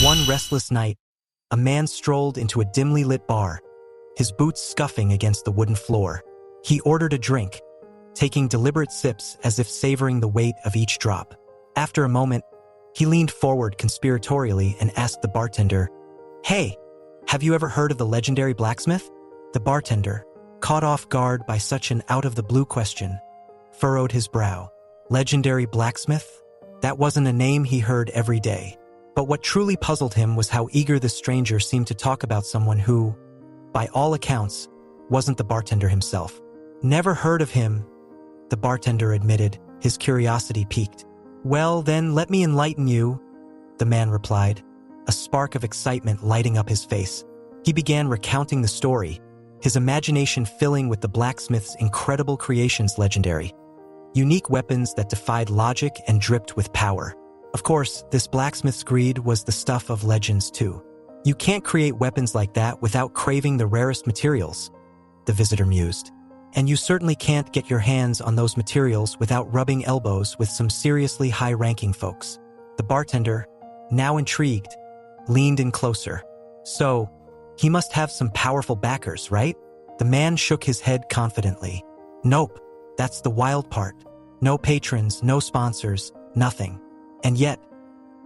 One restless night, a man strolled into a dimly lit bar, his boots scuffing against the wooden floor. He ordered a drink, taking deliberate sips as if savoring the weight of each drop. After a moment, he leaned forward conspiratorially and asked the bartender, "Hey, have you ever heard of the legendary blacksmith?" The bartender, caught off guard by such an out-of-the-blue question, furrowed his brow. Legendary blacksmith? That wasn't a name he heard every day. But what truly puzzled him was how eager the stranger seemed to talk about someone who, by all accounts, wasn't the bartender himself. "Never heard of him," the bartender admitted, his curiosity piqued. "Well, then let me enlighten you," the man replied, a spark of excitement lighting up his face. He began recounting the story, his imagination filling with the blacksmith's incredible creations legendary. Unique weapons that defied logic and dripped with power. Of course, this blacksmith's greed was the stuff of legends too. You can't create weapons like that without craving the rarest materials, the visitor mused. And you certainly can't get your hands on those materials without rubbing elbows with some seriously high-ranking folks. The bartender, now intrigued, leaned in closer. "So, he must have some powerful backers, right?" The man shook his head confidently. "Nope, that's the wild part. No patrons, no sponsors, nothing. And yet,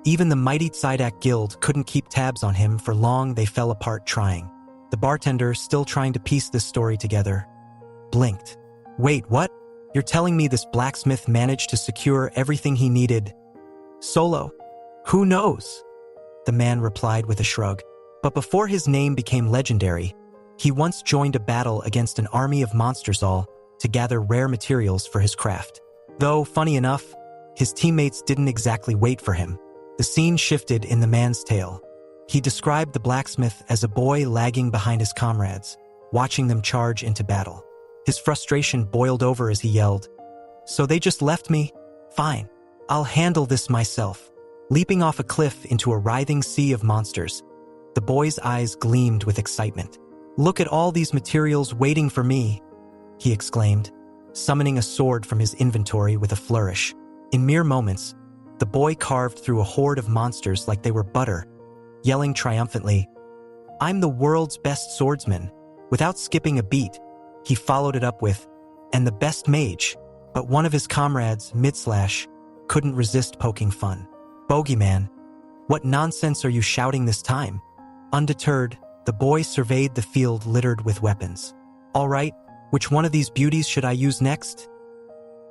even the mighty Tsidak Guild couldn't keep tabs on him for long. They fell apart trying." The bartender, still trying to piece this story together, blinked. "Wait, what? You're telling me this blacksmith managed to secure everything he needed solo?" "Who knows?" the man replied with a shrug. "But before his name became legendary, he once joined a battle against an army of monsters all to gather rare materials for his craft. Though, funny enough, his teammates didn't exactly wait for him. The scene shifted in the man's tale. He described the blacksmith as a boy lagging behind his comrades, watching them charge into battle. His frustration boiled over as he yelled, "So they just left me? Fine, I'll handle this myself." Leaping off a cliff into a writhing sea of monsters, the boy's eyes gleamed with excitement. "Look at all these materials waiting for me," he exclaimed, summoning a sword from his inventory with a flourish. In mere moments, the boy carved through a horde of monsters like they were butter, yelling triumphantly, "I'm the world's best swordsman." Without skipping a beat, he followed it up with, "and the best mage," but one of his comrades, Midslash, couldn't resist poking fun. "Bogeyman, what nonsense are you shouting this time?" Undeterred, the boy surveyed the field littered with weapons. "All right, which one of these beauties should I use next?"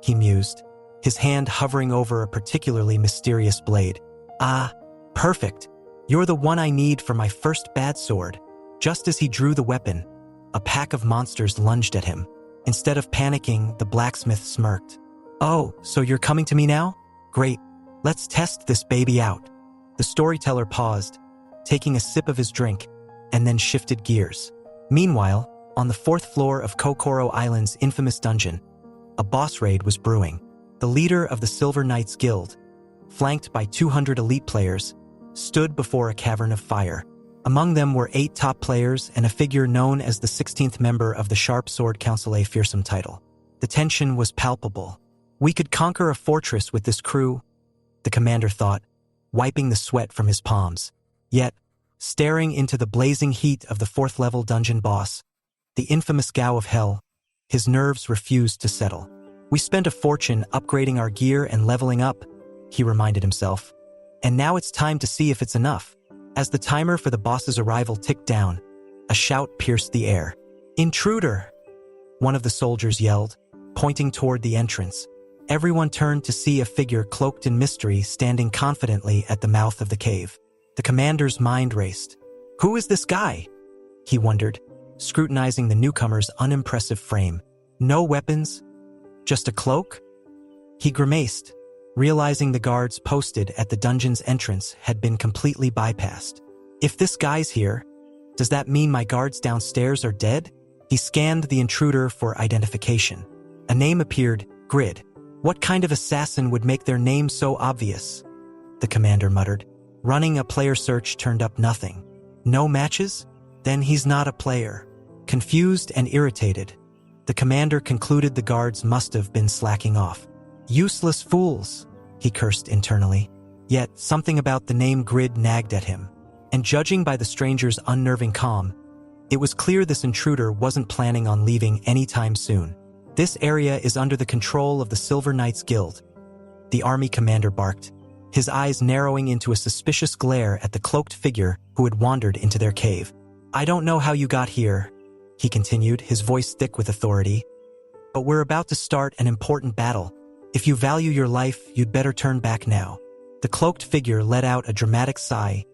he mused, his hand hovering over a particularly mysterious blade. "Ah, perfect. You're the one I need for my first bad sword." Just as he drew the weapon, a pack of monsters lunged at him. Instead of panicking, the blacksmith smirked. "Oh, so you're coming to me now? Great. Let's test this baby out." The storyteller paused, taking a sip of his drink, and then shifted gears. Meanwhile, on the 4th floor of Kokoro Island's infamous dungeon, a boss raid was brewing. The leader of the Silver Knights Guild, flanked by 200 elite players, stood before a cavern of fire. Among them were 8 top players and a figure known as the 16th member of the Sharp Sword Council, a fearsome title. The tension was palpable. "We could conquer a fortress with this crew," the commander thought, wiping the sweat from his palms. Yet, staring into the blazing heat of the 4th-level dungeon boss, the infamous Gao of Hell, his nerves refused to settle. "We spent a fortune upgrading our gear and leveling up," he reminded himself. "And now it's time to see if it's enough." As the timer for the boss's arrival ticked down, a shout pierced the air. "Intruder!" one of the soldiers yelled, pointing toward the entrance. Everyone turned to see a figure cloaked in mystery standing confidently at the mouth of the cave. The commander's mind raced. "Who is this guy?" he wondered, scrutinizing the newcomer's unimpressive frame. "No weapons? Just a cloak?" He grimaced, realizing the guards posted at the dungeon's entrance had been completely bypassed. "If this guy's here, does that mean my guards downstairs are dead?" He scanned the intruder for identification. A name appeared, Grid. "What kind of assassin would make their name so obvious?" the commander muttered. Running a player search turned up nothing. "No matches? Then he's not a player." Confused and irritated, the commander concluded the guards must have been slacking off. "Useless fools," he cursed internally. Yet something about the name Grid nagged at him. And judging by the stranger's unnerving calm, it was clear this intruder wasn't planning on leaving anytime soon. This area is under the control of the Silver Knights Guild, the army commander barked, his eyes narrowing into a suspicious glare at the cloaked figure who had wandered into their cave. I don't know how you got here, he continued, his voice thick with authority, but we're about to start an important battle. If you value your life, you'd better turn back now. The cloaked figure let out a dramatic sigh,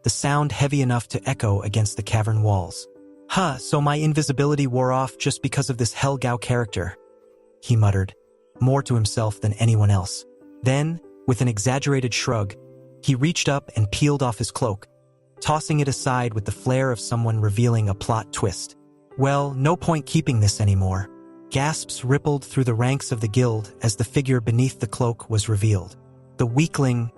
the sound heavy enough to echo against the cavern walls. So my invisibility wore off just because of this Helgao character, he muttered, more to himself than anyone else. Then, with an exaggerated shrug, he reached up and peeled off his cloak, tossing it aside with the flair of someone revealing a plot twist. Well, no point keeping this anymore. Gasps rippled through the ranks of the guild as the figure beneath the cloak was revealed. The weakling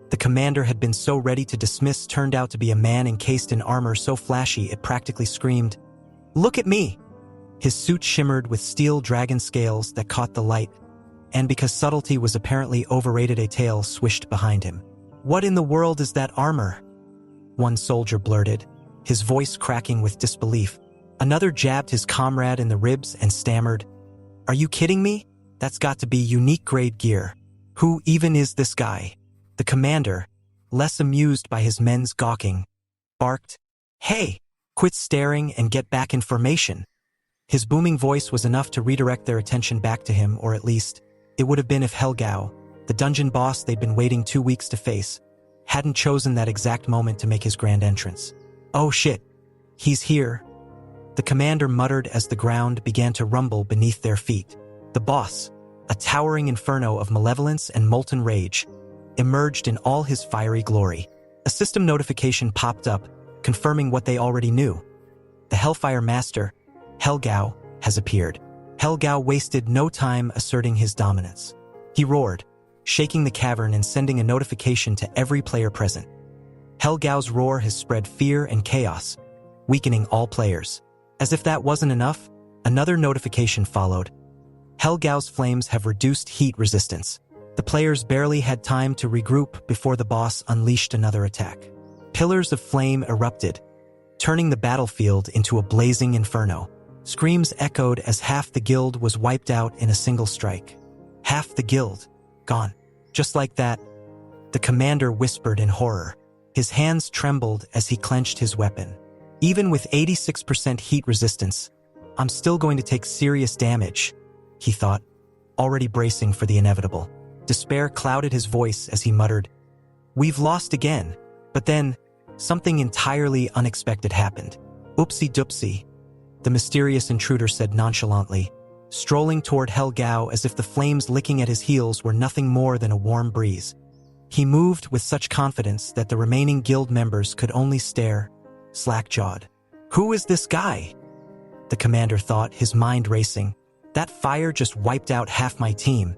the commander had been so ready to dismiss turned out to be a man encased in armor so flashy it practically screamed, "Look at me!" His suit shimmered with steel dragon scales that caught the light, and because subtlety was apparently overrated, a tail swished behind him. "What in the world is that armor?" one soldier blurted, his voice cracking with disbelief. Another jabbed his comrade in the ribs and stammered, "Are you kidding me? That's got to be unique grade gear. Who even is this guy?" The commander, less amused by his men's gawking, barked, "Hey, quit staring and get back in formation." His booming voice was enough to redirect their attention back to him, or at least, it would have been if Helgao, the dungeon boss they'd been waiting 2 weeks to face, hadn't chosen that exact moment to make his grand entrance. "Oh shit, he's here," the commander muttered as the ground began to rumble beneath their feet. The boss, a towering inferno of malevolence and molten rage, emerged in all his fiery glory. A system notification popped up, confirming what they already knew. The Hellfire Master, Helgao, has appeared. Helgao wasted no time asserting his dominance. He roared, shaking the cavern and sending a notification to every player present. Helgao's roar has spread fear and chaos, weakening all players. As if that wasn't enough, another notification followed. Helgao's flames have reduced heat resistance. The players barely had time to regroup before the boss unleashed another attack. Pillars of flame erupted, turning the battlefield into a blazing inferno. Screams echoed as half the guild was wiped out in a single strike. Half the guild, gone. Just like that, the commander whispered in horror. His hands trembled as he clenched his weapon. Even with 86% heat resistance, I'm still going to take serious damage, he thought, already bracing for the inevitable. Despair clouded his voice as he muttered, "We've lost again." But then, something entirely unexpected happened. "Oopsie doopsie," the mysterious intruder said nonchalantly, strolling toward Helgao as if the flames licking at his heels were nothing more than a warm breeze. He moved with such confidence that the remaining guild members could only stare, slack-jawed. "Who is this guy?" the commander thought, his mind racing. "That fire just wiped out half my team,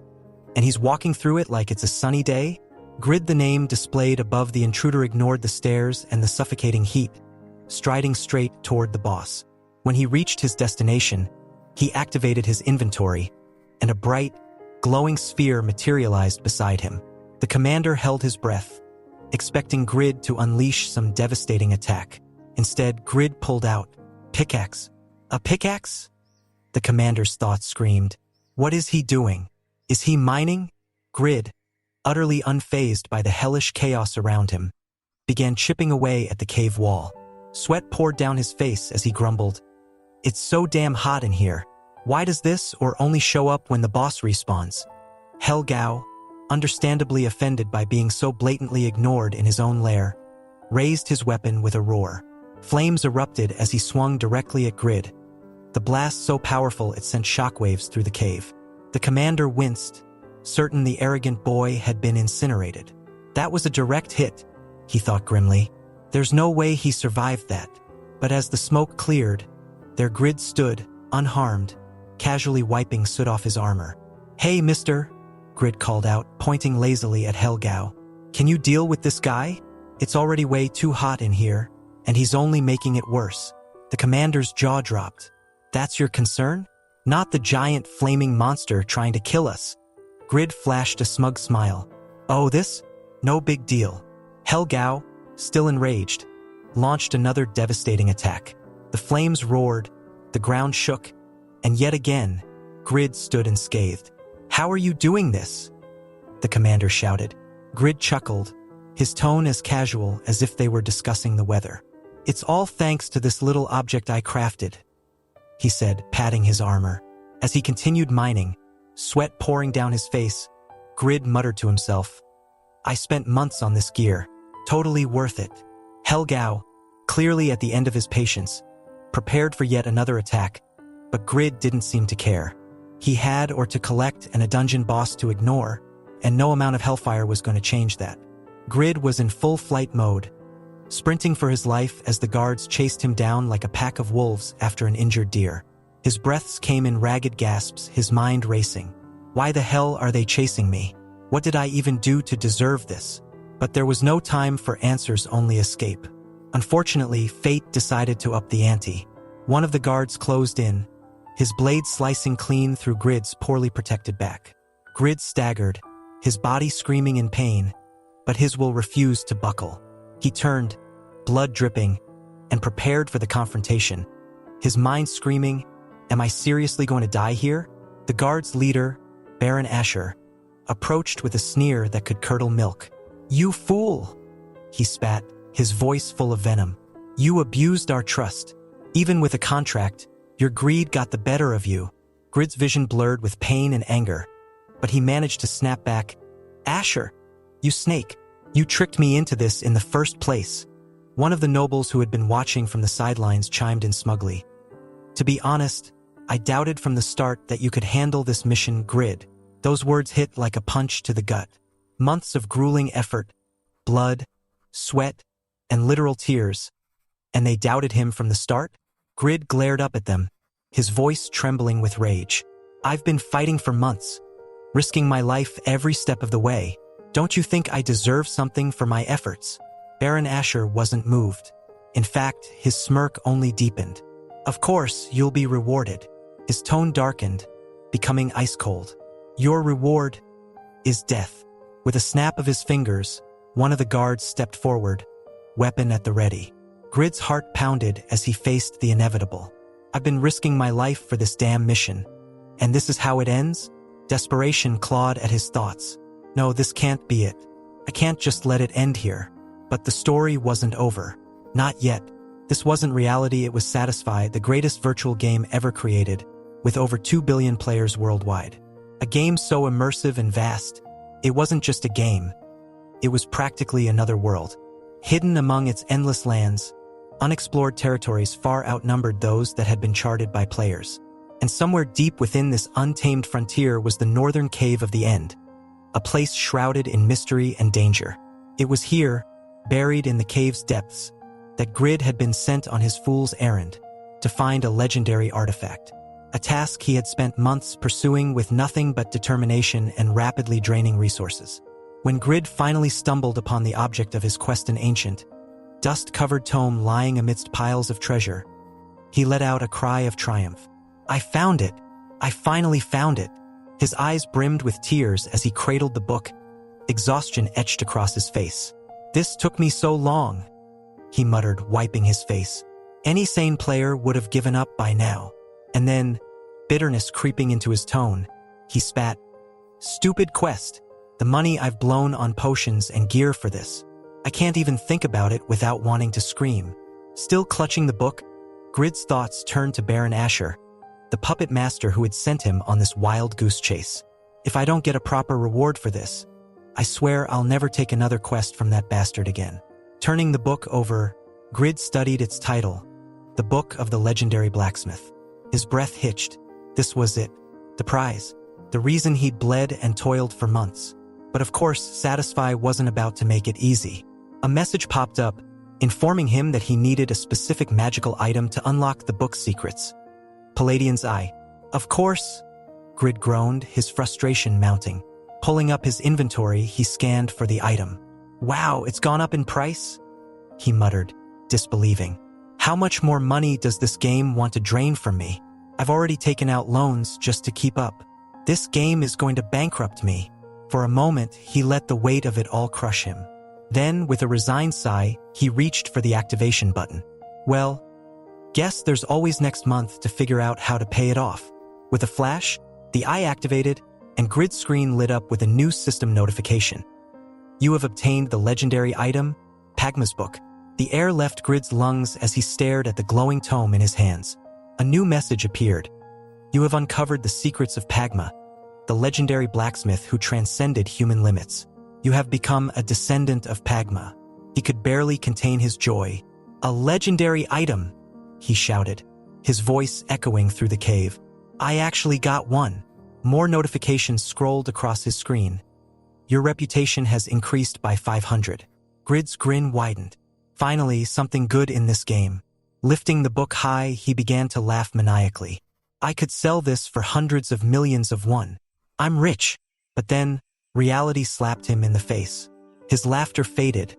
and he's walking through it like it's a sunny day?" Grid, the name displayed above the intruder, ignored the stares and the suffocating heat, striding straight toward the boss. When he reached his destination, he activated his inventory, and a bright, glowing sphere materialized beside him. The commander held his breath, expecting Grid to unleash some devastating attack. Instead, Grid pulled out, "Pickaxe." "A pickaxe?" the commander's thoughts screamed. "What is he doing? Is he mining?" Grid, utterly unfazed by the hellish chaos around him, began chipping away at the cave wall. Sweat poured down his face as he grumbled, "It's so damn hot in here. Why does this or only show up when the boss respawns?" Helgao, understandably offended by being so blatantly ignored in his own lair, raised his weapon with a roar. Flames erupted as he swung directly at Grid, the blast so powerful it sent shockwaves through the cave. The commander winced, certain the arrogant boy had been incinerated. That was a direct hit, he thought grimly. There's no way he survived that. But as the smoke cleared, their Grid stood, unharmed, casually wiping soot off his armor. "Hey, mister," Grid called out, pointing lazily at Helgao. "Can you deal with this guy? It's already way too hot in here, and he's only making it worse." The commander's jaw dropped. "That's your concern? Not the giant flaming monster trying to kill us." Grid flashed a smug smile. "Oh, this? No big deal." Helgao, still enraged, launched another devastating attack. The flames roared, the ground shook, and yet again, Grid stood unscathed. "How are you doing this?" the commander shouted. Grid chuckled, his tone as casual as if they were discussing the weather. "It's all thanks to this little object I crafted," he said, patting his armor. As he continued mining, sweat pouring down his face, Grid muttered to himself, "I spent months on this gear. Totally worth it." Helgao, clearly at the end of his patience, prepared for yet another attack, but Grid didn't seem to care. He had or to collect and a dungeon boss to ignore, and no amount of hellfire was going to change that. Grid was in full flight mode, sprinting for his life as the guards chased him down like a pack of wolves after an injured deer. His breaths came in ragged gasps, his mind racing. Why the hell are they chasing me? What did I even do to deserve this? But there was no time for answers, only escape. Unfortunately, fate decided to up the ante. One of the guards closed in, his blade slicing clean through Grid's poorly protected back. Grid staggered, his body screaming in pain, but his will refused to buckle. He turned, blood dripping, and prepared for the confrontation, his mind screaming, "Am I seriously going to die here?" The guard's leader, Baron Asher, approached with a sneer that could curdle milk. "You fool!" he spat, his voice full of venom. "You abused our trust. Even with a contract, your greed got the better of you." Grid's vision blurred with pain and anger, but he managed to snap back. "Asher, you snake! You tricked me into this in the first place." One of the nobles who had been watching from the sidelines chimed in smugly. "To be honest, I doubted from the start that you could handle this mission, Grid." Those words hit like a punch to the gut. Months of grueling effort, blood, sweat, and literal tears, and they doubted him from the start? Grid glared up at them, his voice trembling with rage. "I've been fighting for months, risking my life every step of the way. Don't you think I deserve something for my efforts?" Baron Asher wasn't moved. In fact, his smirk only deepened. "Of course, you'll be rewarded." His tone darkened, becoming ice cold. "Your reward is death." With a snap of his fingers, one of the guards stepped forward, weapon at the ready. Grid's heart pounded as he faced the inevitable. "I've been risking my life for this damn mission. And this is how it ends?" Desperation clawed at his thoughts. "No, this can't be it. I can't just let it end here." But the story wasn't over. Not yet. This wasn't reality, it was Satisfy, the greatest virtual game ever created, with over 2 billion players worldwide. A game so immersive and vast, it wasn't just a game. It was practically another world. Hidden among its endless lands, unexplored territories far outnumbered those that had been charted by players. And somewhere deep within this untamed frontier was the northern cave of the end, a place shrouded in mystery and danger. It was here, buried in the cave's depths, that Grid had been sent on his fool's errand, to find a legendary artifact. A task he had spent months pursuing with nothing but determination and rapidly draining resources. When Grid finally stumbled upon the object of his quest, an ancient, dust-covered tome lying amidst piles of treasure, he let out a cry of triumph. "I found it! I finally found it!" His eyes brimmed with tears as he cradled the book, exhaustion etched across his face. "This took me so long," he muttered, wiping his face. Any sane player would have given up by now. And then, bitterness creeping into his tone, he spat. "Stupid quest. The money I've blown on potions and gear for this. I can't even think about it without wanting to scream." Still clutching the book, Grid's thoughts turned to Baron Asher, the puppet master who had sent him on this wild goose chase. "If I don't get a proper reward for this, I swear I'll never take another quest from that bastard again." Turning the book over, Grid studied its title, The Book of the Legendary Blacksmith. His breath hitched. This was it. The prize. The reason he'd bled and toiled for months. But of course, Satisfy wasn't about to make it easy. A message popped up, informing him that he needed a specific magical item to unlock the book's secrets. Palladian's Eye. "Of course," Grid groaned, his frustration mounting. Pulling up his inventory, he scanned for the item. "Wow, it's gone up in price?" he muttered, disbelieving. "How much more money does this game want to drain from me? I've already taken out loans just to keep up. This game is going to bankrupt me." For a moment, he let the weight of it all crush him. Then, with a resigned sigh, he reached for the activation button. Well, guess there's always next month to figure out how to pay it off. With a flash, the eye activated, and Grid's screen lit up with a new system notification. You have obtained the legendary item, Pagma's Book. The air left Grid's lungs as he stared at the glowing tome in his hands. A new message appeared. You have uncovered the secrets of Pagma, the legendary blacksmith who transcended human limits. You have become a descendant of Pagma. He could barely contain his joy. A legendary item, he shouted, his voice echoing through the cave. I actually got one. More notifications scrolled across his screen. Your reputation has increased by 500. Grid's grin widened. Finally, something good in this game. Lifting the book high, he began to laugh maniacally. I could sell this for hundreds of millions of won. I'm rich. But then, reality slapped him in the face. His laughter faded,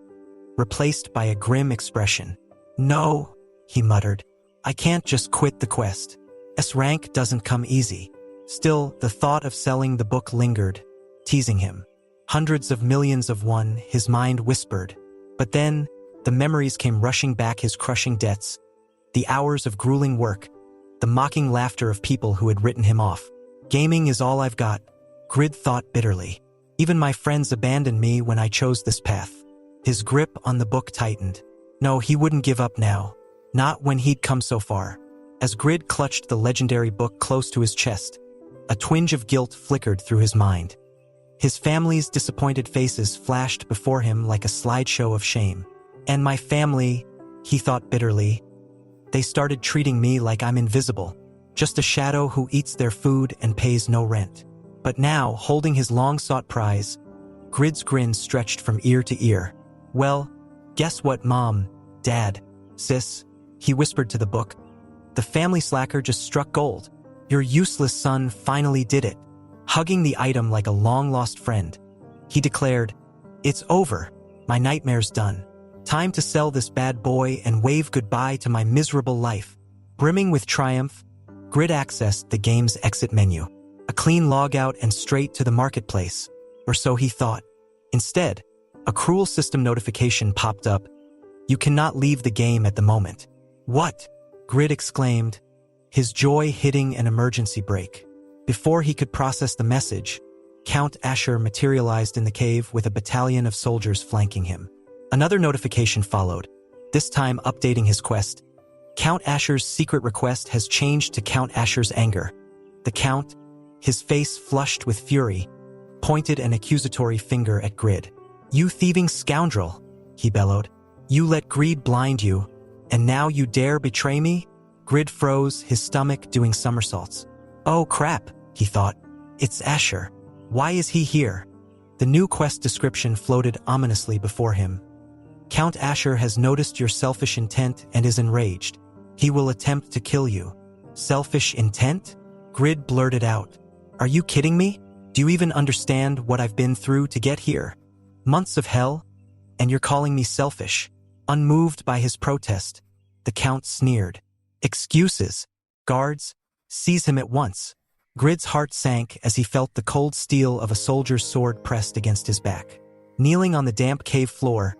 replaced by a grim expression. No, he muttered. I can't just quit the quest. S-rank doesn't come easy. Still, the thought of selling the book lingered, teasing him. Hundreds of millions of won, his mind whispered. But then, the memories came rushing back, his crushing debts, the hours of grueling work, the mocking laughter of people who had written him off. Gaming is all I've got, Grid thought bitterly. Even my friends abandoned me when I chose this path. His grip on the book tightened. No, he wouldn't give up now. Not when he'd come so far. As Grid clutched the legendary book close to his chest, a twinge of guilt flickered through his mind. His family's disappointed faces flashed before him like a slideshow of shame. And my family, he thought bitterly. They started treating me like I'm invisible, just a shadow who eats their food and pays no rent. But now, holding his long-sought prize, Grid's grin stretched from ear to ear. Well, guess what, Mom, Dad, Sis, he whispered to the book. The family slacker just struck gold. Your useless son finally did it. Hugging the item like a long-lost friend, he declared, It's over. My nightmare's done. Time to sell this bad boy and wave goodbye to my miserable life. Brimming with triumph, Grid accessed the game's exit menu. A clean logout and straight to the marketplace, or so he thought. Instead, a cruel system notification popped up. You cannot leave the game at the moment. What? Grid exclaimed, his joy hitting an emergency brake. Before he could process the message, Count Asher materialized in the cave with a battalion of soldiers flanking him. Another notification followed, this time updating his quest. Count Asher's secret request has changed to Count Asher's anger. The Count, his face flushed with fury, pointed an accusatory finger at Grid. You thieving scoundrel, he bellowed. You let greed blind you, and now you dare betray me? Grid froze, his stomach doing somersaults. Oh crap, he thought. It's Asher. Why is he here? The new quest description floated ominously before him. Count Asher has noticed your selfish intent and is enraged. He will attempt to kill you. Selfish intent? Grid blurted out. Are you kidding me? Do you even understand what I've been through to get here? Months of hell? And you're calling me selfish? Unmoved by his protest, the Count sneered. Excuses. Guards, seize him at once. Grid's heart sank as he felt the cold steel of a soldier's sword pressed against his back. Kneeling on the damp cave floor,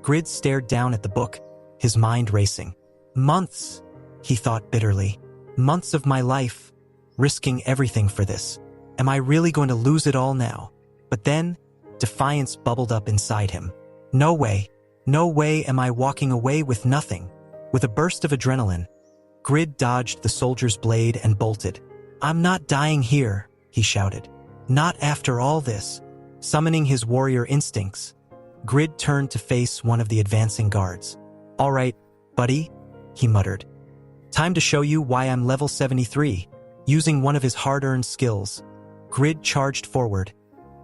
Grid stared down at the book, his mind racing. Months, he thought bitterly. Months of my life, risking everything for this. Am I really going to lose it all now? But then, defiance bubbled up inside him. No way am I walking away with nothing. With a burst of adrenaline, Grid dodged the soldier's blade and bolted. I'm not dying here, he shouted. Not after all this. Summoning his warrior instincts, Grid turned to face one of the advancing guards. All right, buddy, he muttered. Time to show you why I'm level 73. Using one of his hard-earned skills, Grid charged forward,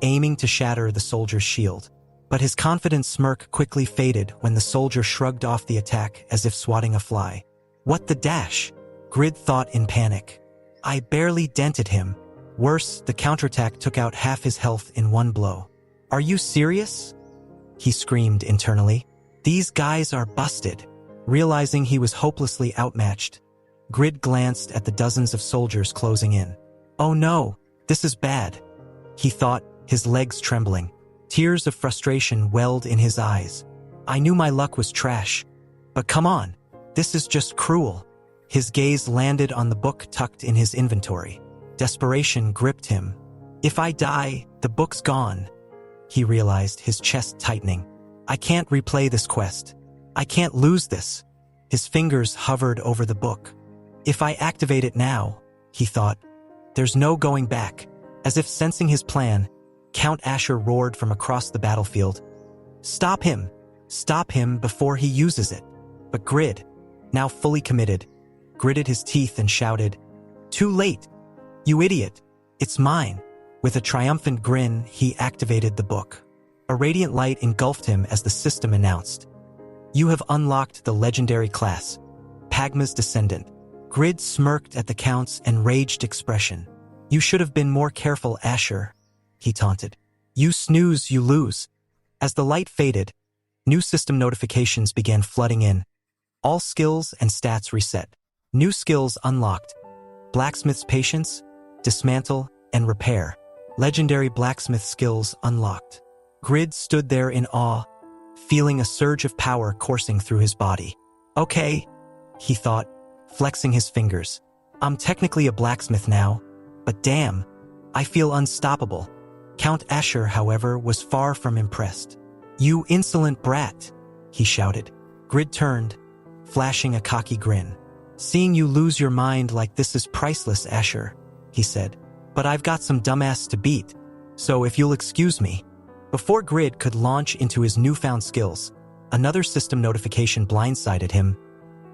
aiming to shatter the soldier's shield. But his confident smirk quickly faded when the soldier shrugged off the attack as if swatting a fly. What the dash? Grid thought in panic. I barely dented him. Worse, the counterattack took out half his health in one blow. Are you serious? He screamed internally. These guys are busted. Realizing he was hopelessly outmatched, Grid glanced at the dozens of soldiers closing in. Oh no, this is bad, he thought, his legs trembling. Tears of frustration welled in his eyes. I knew my luck was trash. But come on, this is just cruel. His gaze landed on the book tucked in his inventory. Desperation gripped him. If I die, the book's gone. He realized, his chest tightening. I can't replay this quest. I can't lose this. His fingers hovered over the book. If I activate it now, he thought, there's no going back. As if sensing his plan, Count Asher roared from across the battlefield. Stop him! Stop him before he uses it. But Grid, now fully committed, gritted his teeth and shouted, Too late! You idiot! It's mine! With a triumphant grin, he activated the book. A radiant light engulfed him as the system announced. You have unlocked the legendary class, Pagma's Descendant. Grid smirked at the Count's enraged expression. You should have been more careful, Asher, he taunted. You snooze, you lose. As the light faded, new system notifications began flooding in. All skills and stats reset. New skills unlocked. Blacksmith's Patience, Dismantle, and Repair. Legendary blacksmith skills unlocked. Grid stood there in awe, feeling a surge of power coursing through his body. Okay, he thought, flexing his fingers. I'm technically a blacksmith now, but damn, I feel unstoppable. Count Asher, however, was far from impressed. You insolent brat, he shouted. Grid turned, flashing a cocky grin. Seeing you lose your mind like this is priceless, Asher, he said. But I've got some dumbass to beat, so if you'll excuse me. Before Grid could launch into his newfound skills, another system notification blindsided him.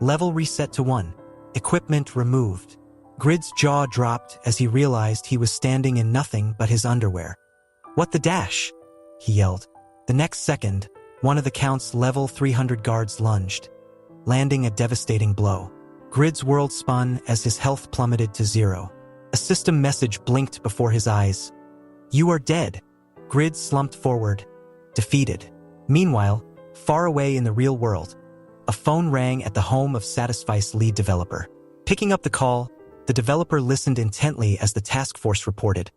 Level reset to 1. Equipment removed. Grid's jaw dropped as he realized he was standing in nothing but his underwear. What the dash? He yelled. The next second, one of the Count's level 300 guards lunged, landing a devastating blow. Grid's world spun as his health plummeted to 0. A system message blinked before his eyes. You are dead. Grid slumped forward, defeated. Meanwhile, far away in the real world, a phone rang at the home of Satisfice's lead developer. Picking up the call, the developer listened intently as the task force reported.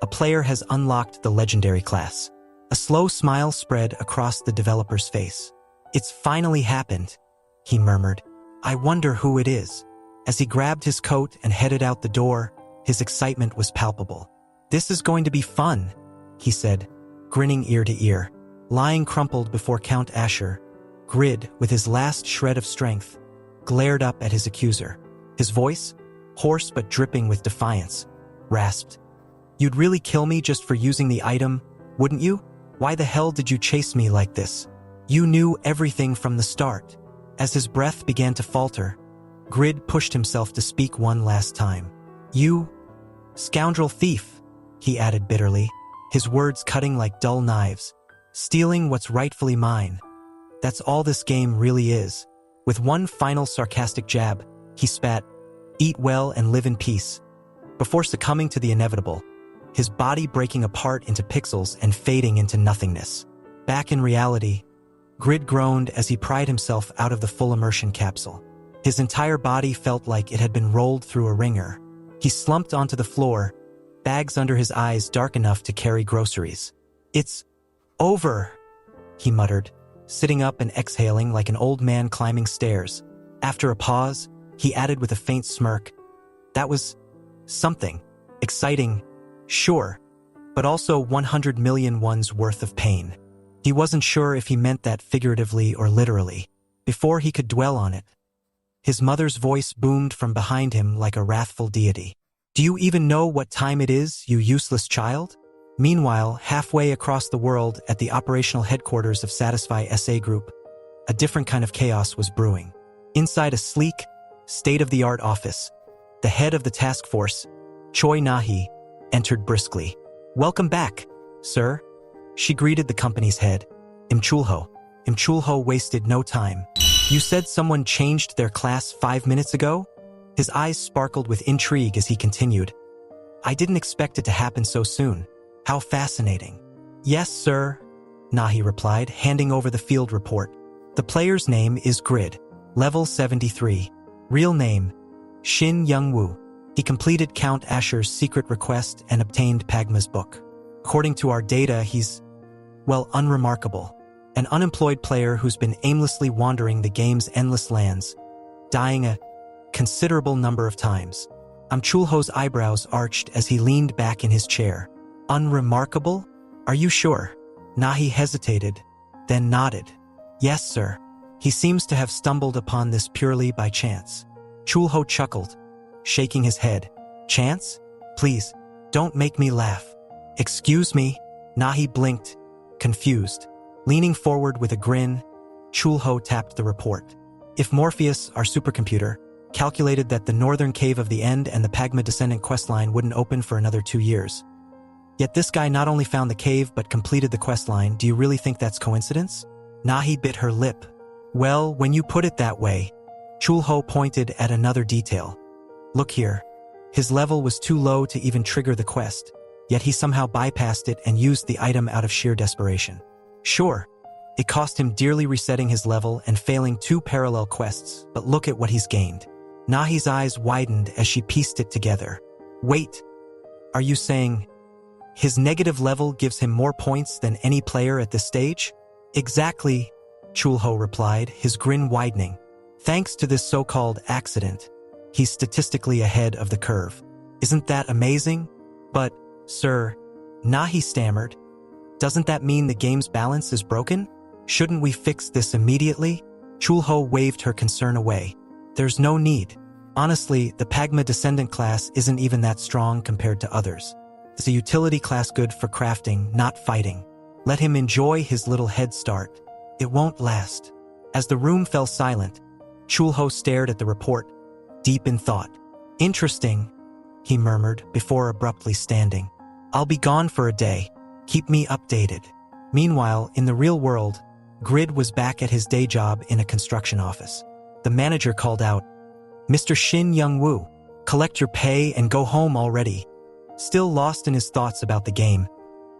A player has unlocked the legendary class. A slow smile spread across the developer's face. It's finally happened, he murmured. I wonder who it is. As he grabbed his coat and headed out the door, his excitement was palpable. This is going to be fun, he said, grinning ear to ear. Lying crumpled before Count Asher, Grid, with his last shred of strength, glared up at his accuser. His voice, hoarse but dripping with defiance, rasped. You'd really kill me just for using the item, wouldn't you? Why the hell did you chase me like this? You knew everything from the start. As his breath began to falter, Grid pushed himself to speak one last time. You, scoundrel thief, he added bitterly, his words cutting like dull knives. Stealing what's rightfully mine. That's all this game really is. With one final sarcastic jab, he spat, eat well and live in peace, before succumbing to the inevitable, his body breaking apart into pixels and fading into nothingness. Back in reality, Grid groaned as he pried himself out of the full immersion capsule. His entire body felt like it had been rolled through a wringer. He slumped onto the floor, bags under his eyes dark enough to carry groceries. It's over, he muttered, sitting up and exhaling like an old man climbing stairs. After a pause, he added with a faint smirk, that was something. Exciting, sure, but also 100 million ones worth of pain. He wasn't sure if he meant that figuratively or literally. Before he could dwell on it, his mother's voice boomed from behind him like a wrathful deity. Do you even know what time it is, you useless child? Meanwhile, halfway across the world at the operational headquarters of Satisfy SA Group, a different kind of chaos was brewing. Inside a sleek, state-of-the-art office, the head of the task force, Choi Nahi, entered briskly. Welcome back, sir. She greeted the company's head, Im Chulho. Im Chulho wasted no time. You said someone changed their class 5 minutes ago? His eyes sparkled with intrigue as he continued. I didn't expect it to happen so soon. How fascinating. Yes, sir, Nahi replied, handing over the field report. The player's name is Grid, level 73. Real name, Shin Young-woo. He completed Count Asher's secret request and obtained Pagma's book. According to our data, he's Well, unremarkable. An unemployed player who's been aimlessly wandering the game's endless lands, dying a considerable number of times. Chulho's eyebrows arched as he leaned back in his chair. Unremarkable? Are you sure? Nahi hesitated, then nodded. Yes, sir. He seems to have stumbled upon this purely by chance. Chulho chuckled, shaking his head. Chance? Please, don't make me laugh. Excuse me? Nahi blinked, confused. Leaning forward with a grin, Chulho tapped the report. If Morpheus, our supercomputer, calculated that the northern cave of the End and the Pagma Descendant questline wouldn't open for another 2 years. Yet this guy not only found the cave but completed the questline. Do you really think that's coincidence? Nahi bit her lip. Well, when you put it that way, Chulho pointed at another detail. Look here. His level was too low to even trigger the quest, yet he somehow bypassed it and used the item out of sheer desperation. Sure, it cost him dearly resetting his level and failing 2 parallel quests, but look at what he's gained. Nahi's eyes widened as she pieced it together. Wait, are you saying his negative level gives him more points than any player at this stage? Exactly, Chulho replied, his grin widening. Thanks to this so-called accident, he's statistically ahead of the curve. Isn't that amazing? But, sir, Nahi stammered, doesn't that mean the game's balance is broken? Shouldn't we fix this immediately? Chulho waved her concern away. There's no need. Honestly, the Pagma Descendant class isn't even that strong compared to others. It's a utility class good for crafting, not fighting. Let him enjoy his little head start. It won't last. As the room fell silent, Chulho stared at the report, deep in thought. Interesting, he murmured before abruptly standing. I'll be gone for a day. Keep me updated. Meanwhile, in the real world, Grid was back at his day job in a construction office. The manager called out, Mr. Shin Young-woo, collect your pay and go home already. Still lost in his thoughts about the game,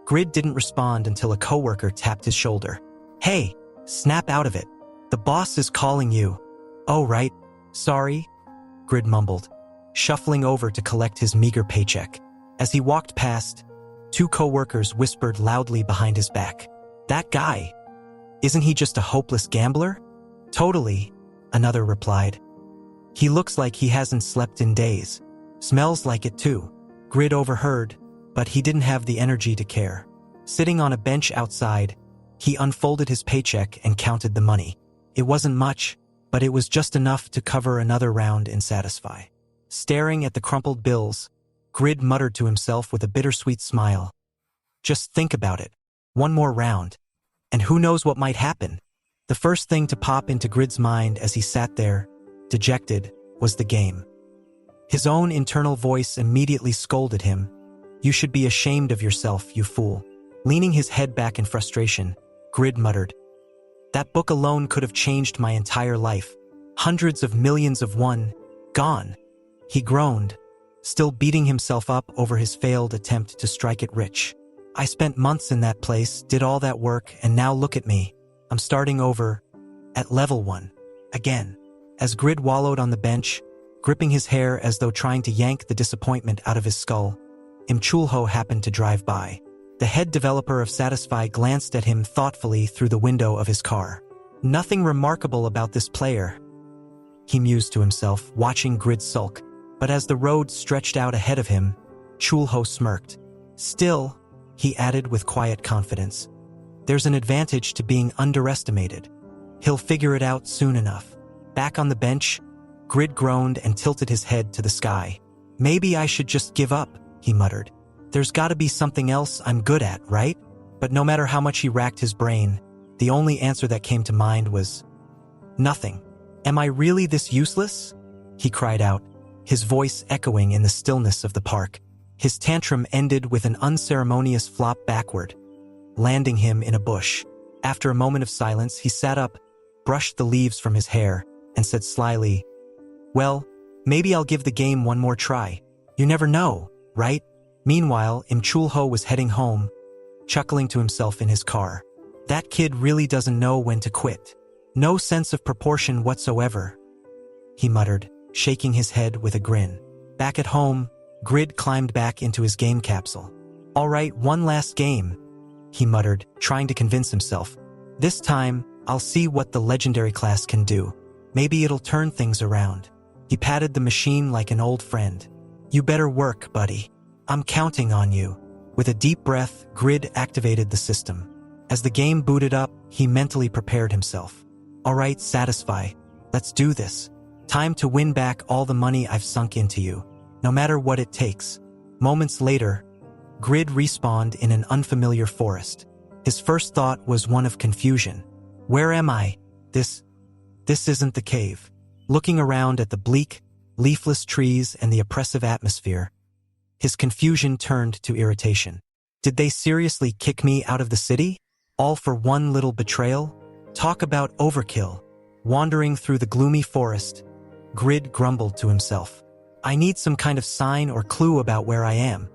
Grid didn't respond until a coworker tapped his shoulder. Hey, snap out of it. The boss is calling you. Oh, right. Sorry, Grid mumbled, shuffling over to collect his meager paycheck. As he walked past, 2 coworkers whispered loudly behind his back. That guy. Isn't he just a hopeless gambler? Totally, another replied. He looks like he hasn't slept in days. Smells like it too. Grid overheard, but he didn't have the energy to care. Sitting on a bench outside, he unfolded his paycheck and counted the money. It wasn't much, but it was just enough to cover another round and satisfy. Staring at the crumpled bills, Grid muttered to himself with a bittersweet smile. Just think about it. One more round. And who knows what might happen? The first thing to pop into Grid's mind as he sat there, dejected, was the game. His own internal voice immediately scolded him. You should be ashamed of yourself, you fool. Leaning his head back in frustration, Grid muttered, that book alone could have changed my entire life. Hundreds of millions of won, gone. He groaned, still beating himself up over his failed attempt to strike it rich. I spent months in that place, did all that work, and now look at me. I'm starting over at level 1. Again. As Grid wallowed on the bench, gripping his hair as though trying to yank the disappointment out of his skull, Chulho happened to drive by. The head developer of Satisfy glanced at him thoughtfully through the window of his car. Nothing remarkable about this player, he mused to himself, watching Grid sulk. But as the road stretched out ahead of him, Chulho smirked. Still, he added with quiet confidence, there's an advantage to being underestimated. He'll figure it out soon enough. Back on the bench, Grid groaned and tilted his head to the sky. Maybe I should just give up, he muttered. There's gotta be something else I'm good at, right? But no matter how much he racked his brain, the only answer that came to mind was nothing. Am I really this useless? He cried out, his voice echoing in the stillness of the park. His tantrum ended with an unceremonious flop backward, landing him in a bush. After a moment of silence, he sat up, brushed the leaves from his hair, and said slyly, well, maybe I'll give the game one more try. You never know, right? Meanwhile, Chulho was heading home, chuckling to himself in his car. That kid really doesn't know when to quit. No sense of proportion whatsoever, he muttered, shaking his head with a grin. Back at home, Grid climbed back into his game capsule. All right, one last game, he muttered, trying to convince himself. This time, I'll see what the legendary class can do. Maybe it'll turn things around. He patted the machine like an old friend. You better work, buddy. I'm counting on you. With a deep breath, Grid activated the system. As the game booted up, he mentally prepared himself. All right, Satisfy. Let's do this. Time to win back all the money I've sunk into you, no matter what it takes. Moments later, Grid respawned in an unfamiliar forest. His first thought was one of confusion. Where am I? This isn't the cave. Looking around at the bleak, leafless trees and the oppressive atmosphere, his confusion turned to irritation. Did they seriously kick me out of the city? All for one little betrayal? Talk about overkill. Wandering through the gloomy forest, Grid grumbled to himself. I need some kind of sign or clue about where I am.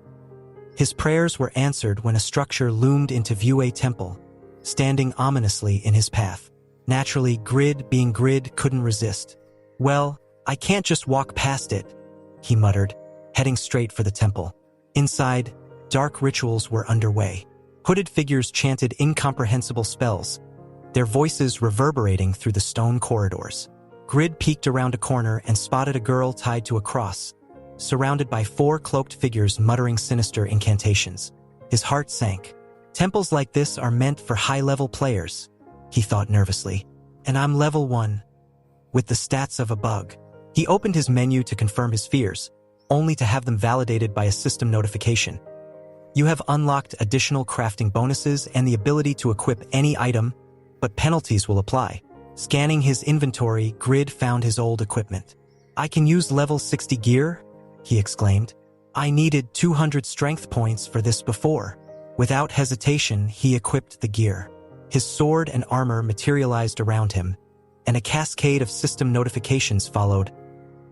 His prayers were answered when a structure loomed into view, a temple, standing ominously in his path. Naturally, Grid, being Grid, couldn't resist. Well, I can't just walk past it, he muttered, heading straight for the temple. Inside, dark rituals were underway. Hooded figures chanted incomprehensible spells, their voices reverberating through the stone corridors. Grid peeked around a corner and spotted a girl tied to a cross, surrounded by 4 cloaked figures muttering sinister incantations. His heart sank. Temples like this are meant for high-level players, he thought nervously. And I'm level 1, with the stats of a bug. He opened his menu to confirm his fears, only to have them validated by a system notification. You have unlocked additional crafting bonuses and the ability to equip any item, but penalties will apply. Scanning his inventory, Grid found his old equipment. I can use level 60 gear? He exclaimed. I needed 200 strength points for this before. Without hesitation, he equipped the gear. His sword and armor materialized around him, and a cascade of system notifications followed.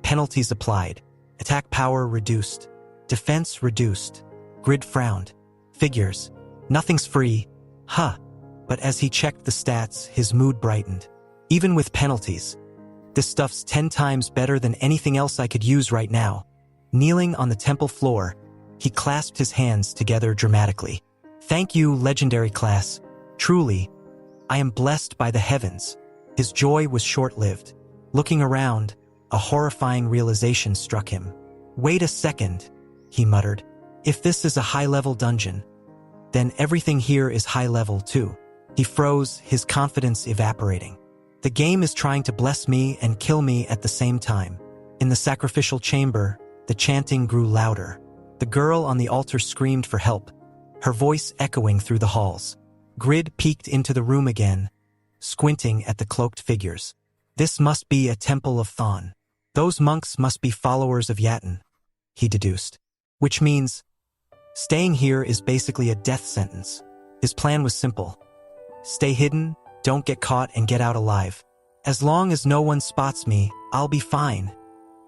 Penalties applied. Attack power reduced. Defense reduced. Grid frowned. Figures. Nothing's free. Huh. But as he checked the stats, his mood brightened. Even with penalties, this stuff's 10 times better than anything else I could use right now. Kneeling on the temple floor, he clasped his hands together dramatically. Thank you, legendary class. Truly, I am blessed by the heavens. His joy was short-lived. Looking around, a horrifying realization struck him. Wait a second, he muttered. If this is a high-level dungeon, then everything here is high-level too. He froze, his confidence evaporating. The game is trying to bless me and kill me at the same time. In the sacrificial chamber, the chanting grew louder. The girl on the altar screamed for help, her voice echoing through the halls. Grid peeked into the room again, squinting at the cloaked figures. This must be a temple of Thon. Those monks must be followers of Yatin, he deduced. Which means, staying here is basically a death sentence. His plan was simple. Stay hidden, don't get caught, and get out alive. As long as no one spots me, I'll be fine,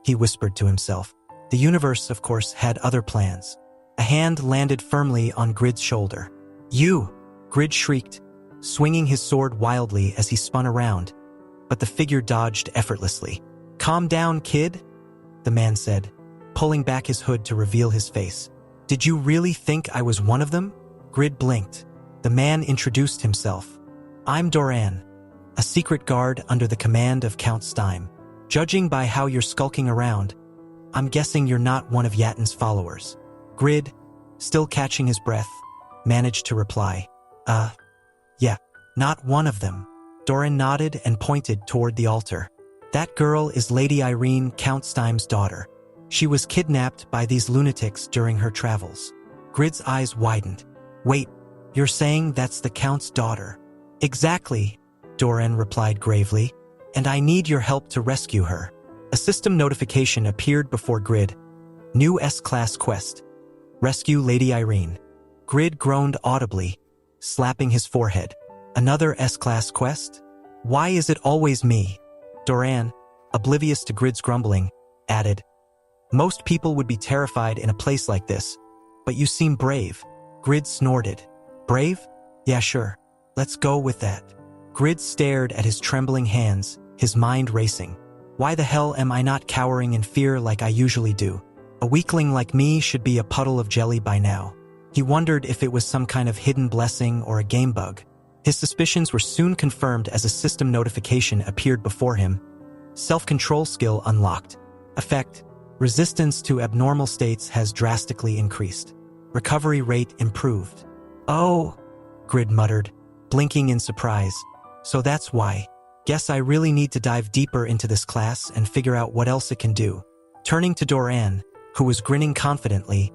he whispered to himself. The universe, of course, had other plans. A hand landed firmly on Grid's shoulder. You! Grid shrieked, swinging his sword wildly as he spun around, but the figure dodged effortlessly. Calm down, kid, the man said, pulling back his hood to reveal his face. Did you really think I was one of them? Grid blinked. The man introduced himself. I'm Doran, a secret guard under the command of Count Steim. Judging by how you're skulking around, I'm guessing you're not one of Yatin's followers. Grid, still catching his breath, managed to reply. Yeah, not one of them. Doran nodded and pointed toward the altar. That girl is Lady Irene, Count Steim's daughter. She was kidnapped by these lunatics during her travels. Grid's eyes widened. Wait, you're saying that's the Count's daughter? Exactly, Doran replied gravely, and I need your help to rescue her. A system notification appeared before Grid. New S-Class quest. Rescue Lady Irene. Grid groaned audibly, slapping his forehead. Another S-Class quest? Why is it always me? Doran, oblivious to Grid's grumbling, added. Most people would be terrified in a place like this, but you seem brave. Grid snorted. Brave? Yeah, sure. Let's go with that. Grid stared at his trembling hands, his mind racing. Why the hell am I not cowering in fear like I usually do? A weakling like me should be a puddle of jelly by now. He wondered if it was some kind of hidden blessing or a game bug. His suspicions were soon confirmed as a system notification appeared before him. Self-control skill unlocked. Effect: resistance to abnormal states has drastically increased. Recovery rate improved. Oh, Grid muttered, blinking in surprise. So that's why. Guess I really need to dive deeper into this class and figure out what else it can do. Turning to Doran, who was grinning confidently,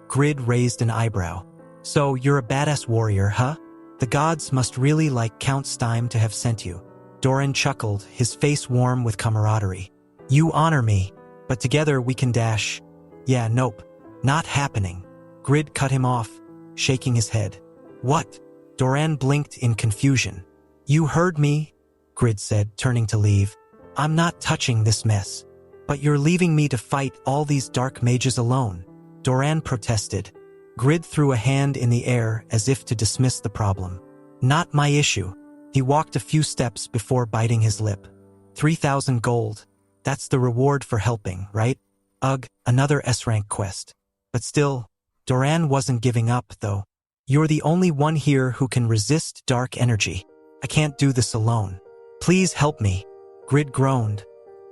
Grid raised an eyebrow. So you're a badass warrior, huh? The gods must really like Count Steim to have sent you. Doran chuckled, his face warm with camaraderie. You honor me, but together we can dash. Yeah, nope. Not happening. Grid cut him off, shaking his head. What? Doran blinked in confusion. You heard me, Grid said, turning to leave. I'm not touching this mess. But you're leaving me to fight all these dark mages alone. Doran protested. Grid threw a hand in the air as if to dismiss the problem. Not my issue. He walked a few steps before biting his lip. 3,000 gold. That's the reward for helping, right? Ugh, another S-rank quest. But still, Doran wasn't giving up, though. You're the only one here who can resist dark energy. I can't do this alone. Please help me. Grid groaned,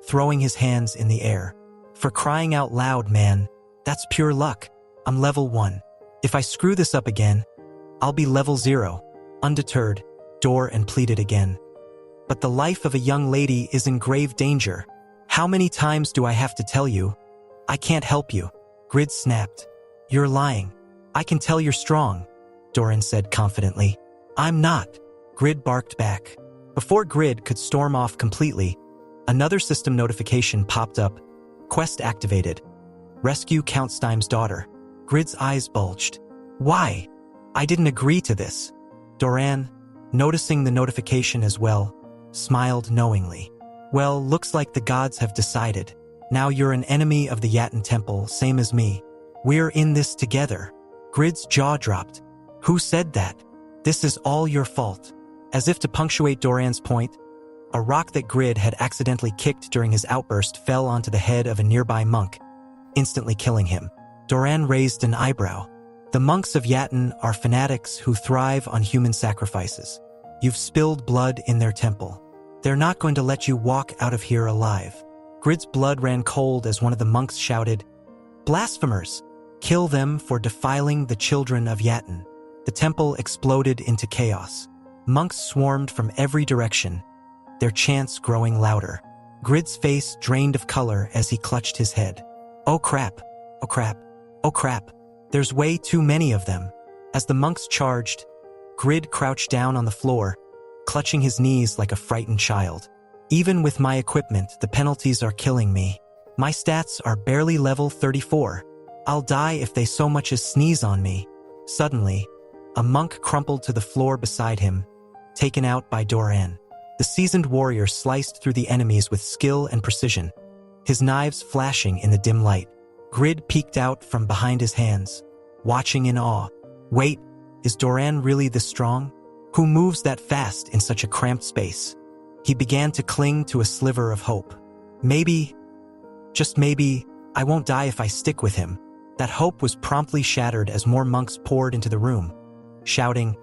throwing his hands in the air. For crying out loud, man. That's pure luck. I'm level 1. If I screw this up again, I'll be level 0. Undeterred, Doran pleaded again. But the life of a young lady is in grave danger. How many times do I have to tell you? I can't help you. Grid snapped. You're lying. I can tell you're strong, Doran said confidently. I'm not. Grid barked back. Before Grid could storm off completely, another system notification popped up. Quest activated. Rescue Count Steim's daughter. Grid's eyes bulged. Why? I didn't agree to this. Doran, noticing the notification as well, smiled knowingly. Well, looks like the gods have decided. Now you're an enemy of the Yatin Temple, same as me. We're in this together. Grid's jaw dropped. Who said that? This is all your fault. As if to punctuate Doran's point, a rock that Grid had accidentally kicked during his outburst fell onto the head of a nearby monk, instantly killing him. Doran raised an eyebrow. The monks of Yatin are fanatics who thrive on human sacrifices. You've spilled blood in their temple. They're not going to let you walk out of here alive. Grid's blood ran cold as one of the monks shouted, Blasphemers! Kill them for defiling the children of Yatin. The temple exploded into chaos. Monks swarmed from every direction, their chants growing louder. Grid's face drained of color as he clutched his head. Oh crap, oh crap, oh crap. There's way too many of them. As the monks charged, Grid crouched down on the floor, clutching his knees like a frightened child. Even with my equipment, the penalties are killing me. My stats are barely level 34. I'll die if they so much as sneeze on me. Suddenly, a monk crumpled to the floor beside him, taken out by Doran. The seasoned warrior sliced through the enemies with skill and precision, his knives flashing in the dim light. Grid peeked out from behind his hands, watching in awe. Wait, is Doran really this strong? Who moves that fast in such a cramped space? He began to cling to a sliver of hope. Maybe, just maybe, I won't die if I stick with him. That hope was promptly shattered as more monks poured into the room, shouting,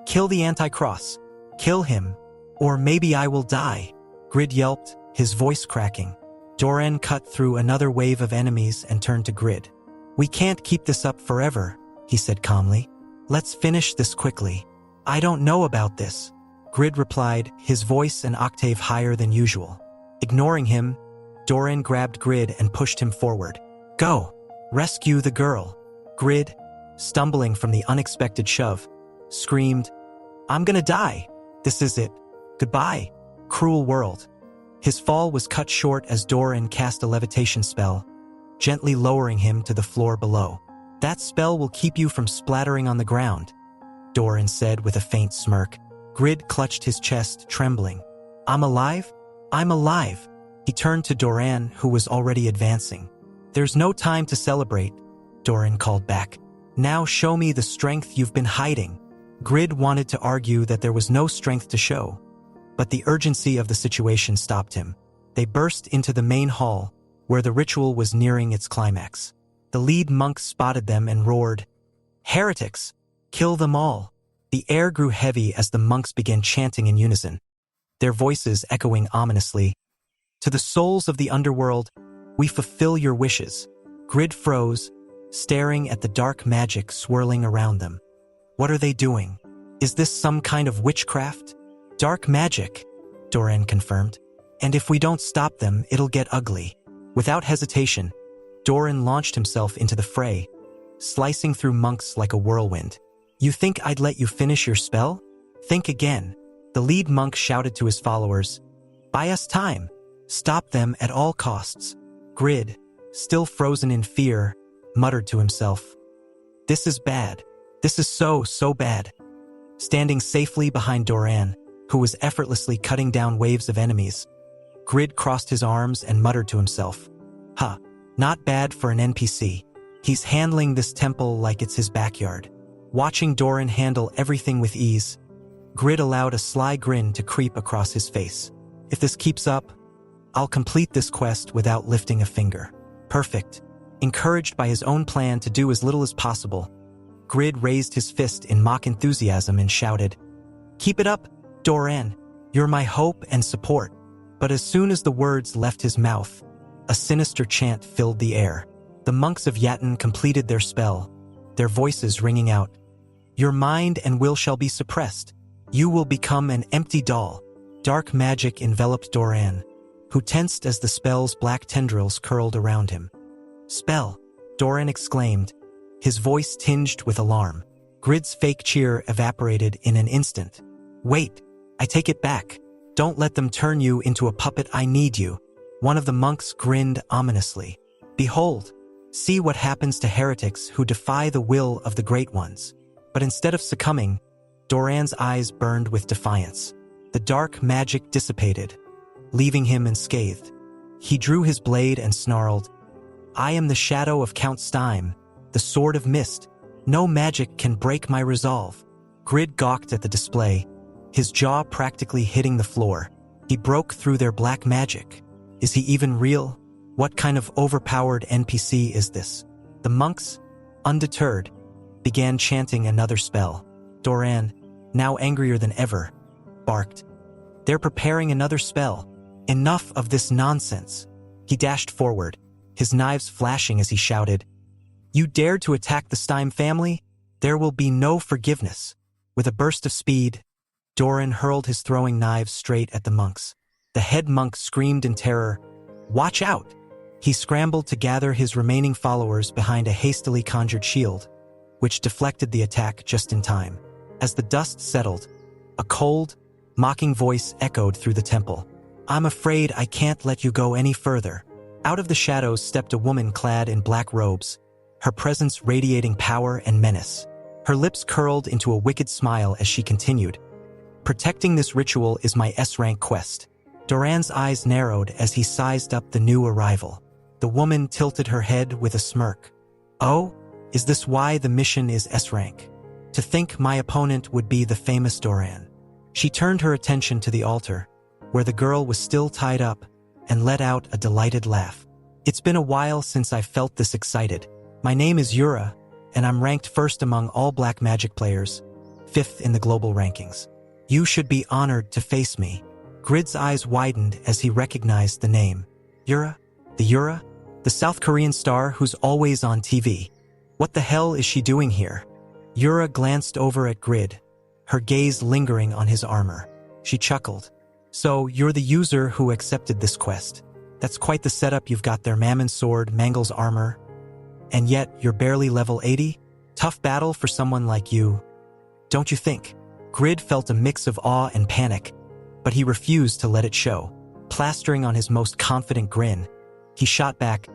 Kill the Anticross! Kill him! Or maybe I will die! Grid yelped, his voice cracking. Doran cut through another wave of enemies and turned to Grid. We can't keep this up forever, he said calmly. Let's finish this quickly. I don't know about this, Grid replied, his voice an octave higher than usual. Ignoring him, Doran grabbed Grid and pushed him forward. Go! Rescue the girl! Grid, stumbling from the unexpected shove, screamed, I'm gonna die! This is it. Goodbye, cruel world. His fall was cut short as Doran cast a levitation spell, gently lowering him to the floor below. That spell will keep you from splattering on the ground, Doran said with a faint smirk. Grid clutched his chest, trembling. I'm alive? I'm alive! He turned to Doran, who was already advancing. There's no time to celebrate, Doran called back. Now show me the strength you've been hiding. Grid wanted to argue that there was no strength to show, but the urgency of the situation stopped him. They burst into the main hall, where the ritual was nearing its climax. The lead monk spotted them and roared, Heretics! Kill them all! The air grew heavy as the monks began chanting in unison, their voices echoing ominously. To the souls of the underworld, we fulfill your wishes. Grid froze, staring at the dark magic swirling around them. What are they doing? Is this some kind of witchcraft? Dark magic, Doran confirmed. And if we don't stop them, it'll get ugly. Without hesitation, Doran launched himself into the fray, slicing through monks like a whirlwind. You think I'd let you finish your spell? Think again. The lead monk shouted to his followers. Buy us time. Stop them at all costs. Grid, still frozen in fear, muttered to himself. This is bad. This is so bad. Standing safely behind Doran, who was effortlessly cutting down waves of enemies, Grid crossed his arms and muttered to himself. Huh, not bad for an NPC. He's handling this temple like it's his backyard. Watching Doran handle everything with ease, Grid allowed a sly grin to creep across his face. If this keeps up, I'll complete this quest without lifting a finger. Perfect. Encouraged by his own plan to do as little as possible, Grid raised his fist in mock enthusiasm and shouted, Keep it up, Doran. You're my hope and support. But as soon as the words left his mouth, a sinister chant filled the air. The monks of Yatton completed their spell, their voices ringing out. Your mind and will shall be suppressed. You will become an empty doll. Dark magic enveloped Doran, who tensed as the spell's black tendrils curled around him. Spell, Doran exclaimed, his voice tinged with alarm. Grid's fake cheer evaporated in an instant. Wait, I take it back. Don't let them turn you into a puppet. I need you. One of the monks grinned ominously. Behold, see what happens to heretics who defy the will of the Great Ones. But instead of succumbing, Doran's eyes burned with defiance. The dark magic dissipated, leaving him unscathed. He drew his blade and snarled, I am the shadow of Count Steim, the sword of mist. No magic can break my resolve. Grid gawked at the display, his jaw practically hitting the floor. He broke through their black magic. Is he even real? What kind of overpowered NPC is this? The monks, undeterred, began chanting another spell. Doran, now angrier than ever, barked. They're preparing another spell. Enough of this nonsense. He dashed forward, his knives flashing as he shouted, You dared to attack the Steim family? There will be no forgiveness. With a burst of speed, Doran hurled his throwing knives straight at the monks. The head monk screamed in terror, Watch out! He scrambled to gather his remaining followers behind a hastily conjured shield, which deflected the attack just in time. As the dust settled, a cold, mocking voice echoed through the temple. I'm afraid I can't let you go any further. Out of the shadows stepped a woman clad in black robes, her presence radiating power and menace. Her lips curled into a wicked smile as she continued, Protecting this ritual is my S-rank quest. Doran's eyes narrowed as he sized up the new arrival. The woman tilted her head with a smirk. Oh, is this why the mission is S-rank? To think my opponent would be the famous Doran. She turned her attention to the altar, where the girl was still tied up, and let out a delighted laugh. It's been a while since I felt this excited. My name is Yura, and I'm ranked first among all black magic players, 5th in the global rankings. You should be honored to face me. Grid's eyes widened as he recognized the name. Yura? The South Korean star who's always on TV. What the hell is she doing here? Yura glanced over at Grid, her gaze lingering on his armor. She chuckled. So, you're the user who accepted this quest. That's quite the setup. You've got their Mammon's sword, Mangel's armor, and yet you're barely level 80? Tough battle for someone like you, don't you think? Grid felt a mix of awe and panic, but he refused to let it show. Plastering on his most confident grin, he shot back,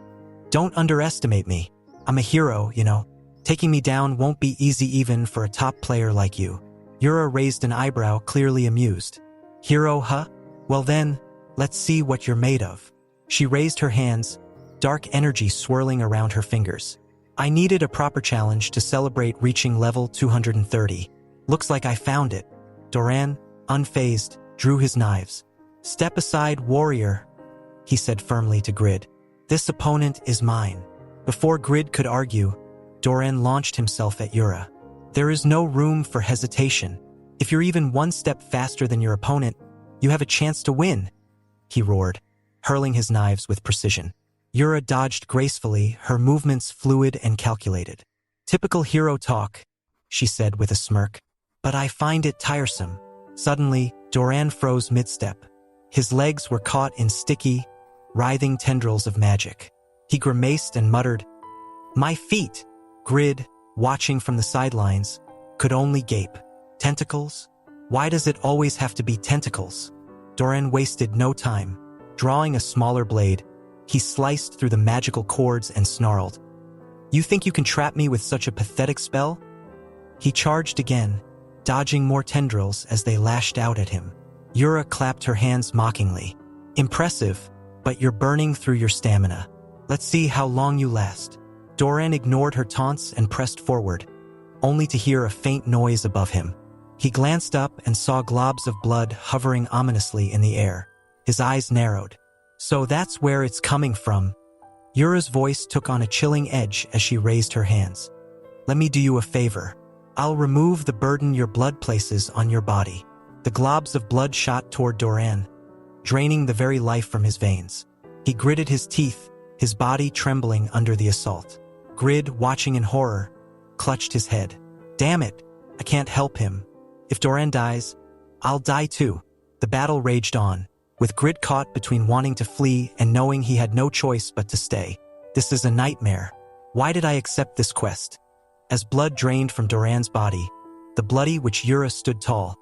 Don't underestimate me. I'm a hero, you know. Taking me down won't be easy even for a top player like you. Yura raised an eyebrow, clearly amused. Hero, huh? Well then, let's see what you're made of. She raised her hands, dark energy swirling around her fingers. I needed a proper challenge to celebrate reaching level 230. Looks like I found it. Doran, unfazed, drew his knives. Step aside, warrior, he said firmly to Grid. This opponent is mine. Before Grid could argue, Doran launched himself at Yura. There is no room for hesitation. If you're even one step faster than your opponent, you have a chance to win, he roared, hurling his knives with precision. Yura dodged gracefully, her movements fluid and calculated. Typical hero talk, she said with a smirk. But I find it tiresome. Suddenly, Doran froze mid-step. His legs were caught in sticky, writhing tendrils of magic. He grimaced and muttered, "My feet!" Grid, watching from the sidelines, could only gape. Tentacles? Why does it always have to be tentacles? Doran wasted no time. Drawing a smaller blade, he sliced through the magical cords and snarled, "You think you can trap me with such a pathetic spell?" He charged again, dodging more tendrils as they lashed out at him. Yura clapped her hands mockingly. "Impressive, but you're burning through your stamina. Let's see how long you last." Doran ignored her taunts and pressed forward, only to hear a faint noise above him. He glanced up and saw globs of blood hovering ominously in the air. His eyes narrowed. "So that's where it's coming from." Yura's voice took on a chilling edge as she raised her hands. "Let me do you a favor. I'll remove the burden your blood places on your body." The globs of blood shot toward Doran, draining the very life from his veins. He gritted his teeth, his body trembling under the assault. Grid, watching in horror, clutched his head. "Damn it, I can't help him. If Doran dies, I'll die too." The battle raged on, with Grid caught between wanting to flee and knowing he had no choice but to stay. This is a nightmare. Why did I accept this quest? As blood drained from Doran's body, the bloody witch Yura stood tall,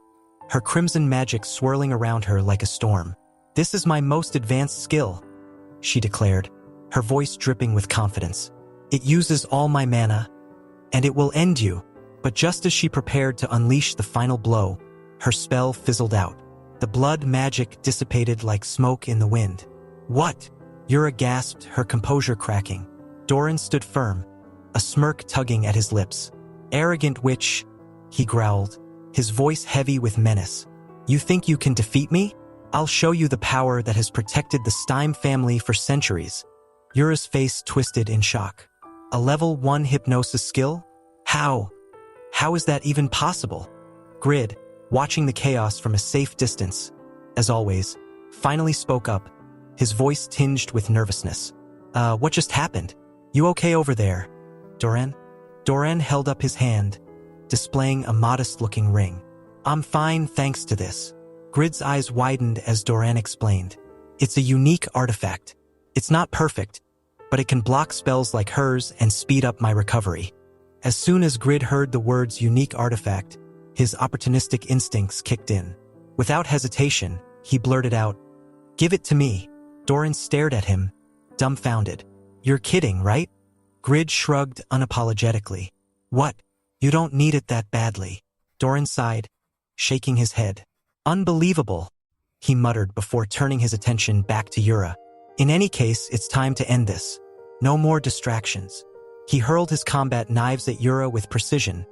her crimson magic swirling around her like a storm. "This is my most advanced skill," she declared, her voice dripping with confidence. "It uses all my mana, and it will end you." But just as she prepared to unleash the final blow, her spell fizzled out. The blood magic dissipated like smoke in the wind. "What?" Yura gasped, her composure cracking. Doran stood firm, a smirk tugging at his lips. "Arrogant witch," he growled, his voice heavy with menace. "You think you can defeat me? I'll show you the power that has protected the Steim family for centuries." Yura's face twisted in shock. "A level 1 hypnosis skill? How? How is that even possible?" Grid, watching the chaos from a safe distance, as always, finally spoke up, his voice tinged with nervousness. What just happened? You okay over there, Doran?" Doran held up his hand, displaying a modest-looking ring. "I'm fine thanks to this." Grid's eyes widened as Doran explained. "It's a unique artifact. It's not perfect, but it can block spells like hers and speed up my recovery." As soon as Grid heard the words unique artifact, his opportunistic instincts kicked in. Without hesitation, he blurted out, "Give it to me." Doran stared at him, dumbfounded. "You're kidding, right?" Grid shrugged unapologetically. "What? You don't need it that badly." Doran sighed, shaking his head. "Unbelievable," he muttered before turning his attention back to Yura. "In any case, it's time to end this. No more distractions." He hurled his combat knives at Yura with precision,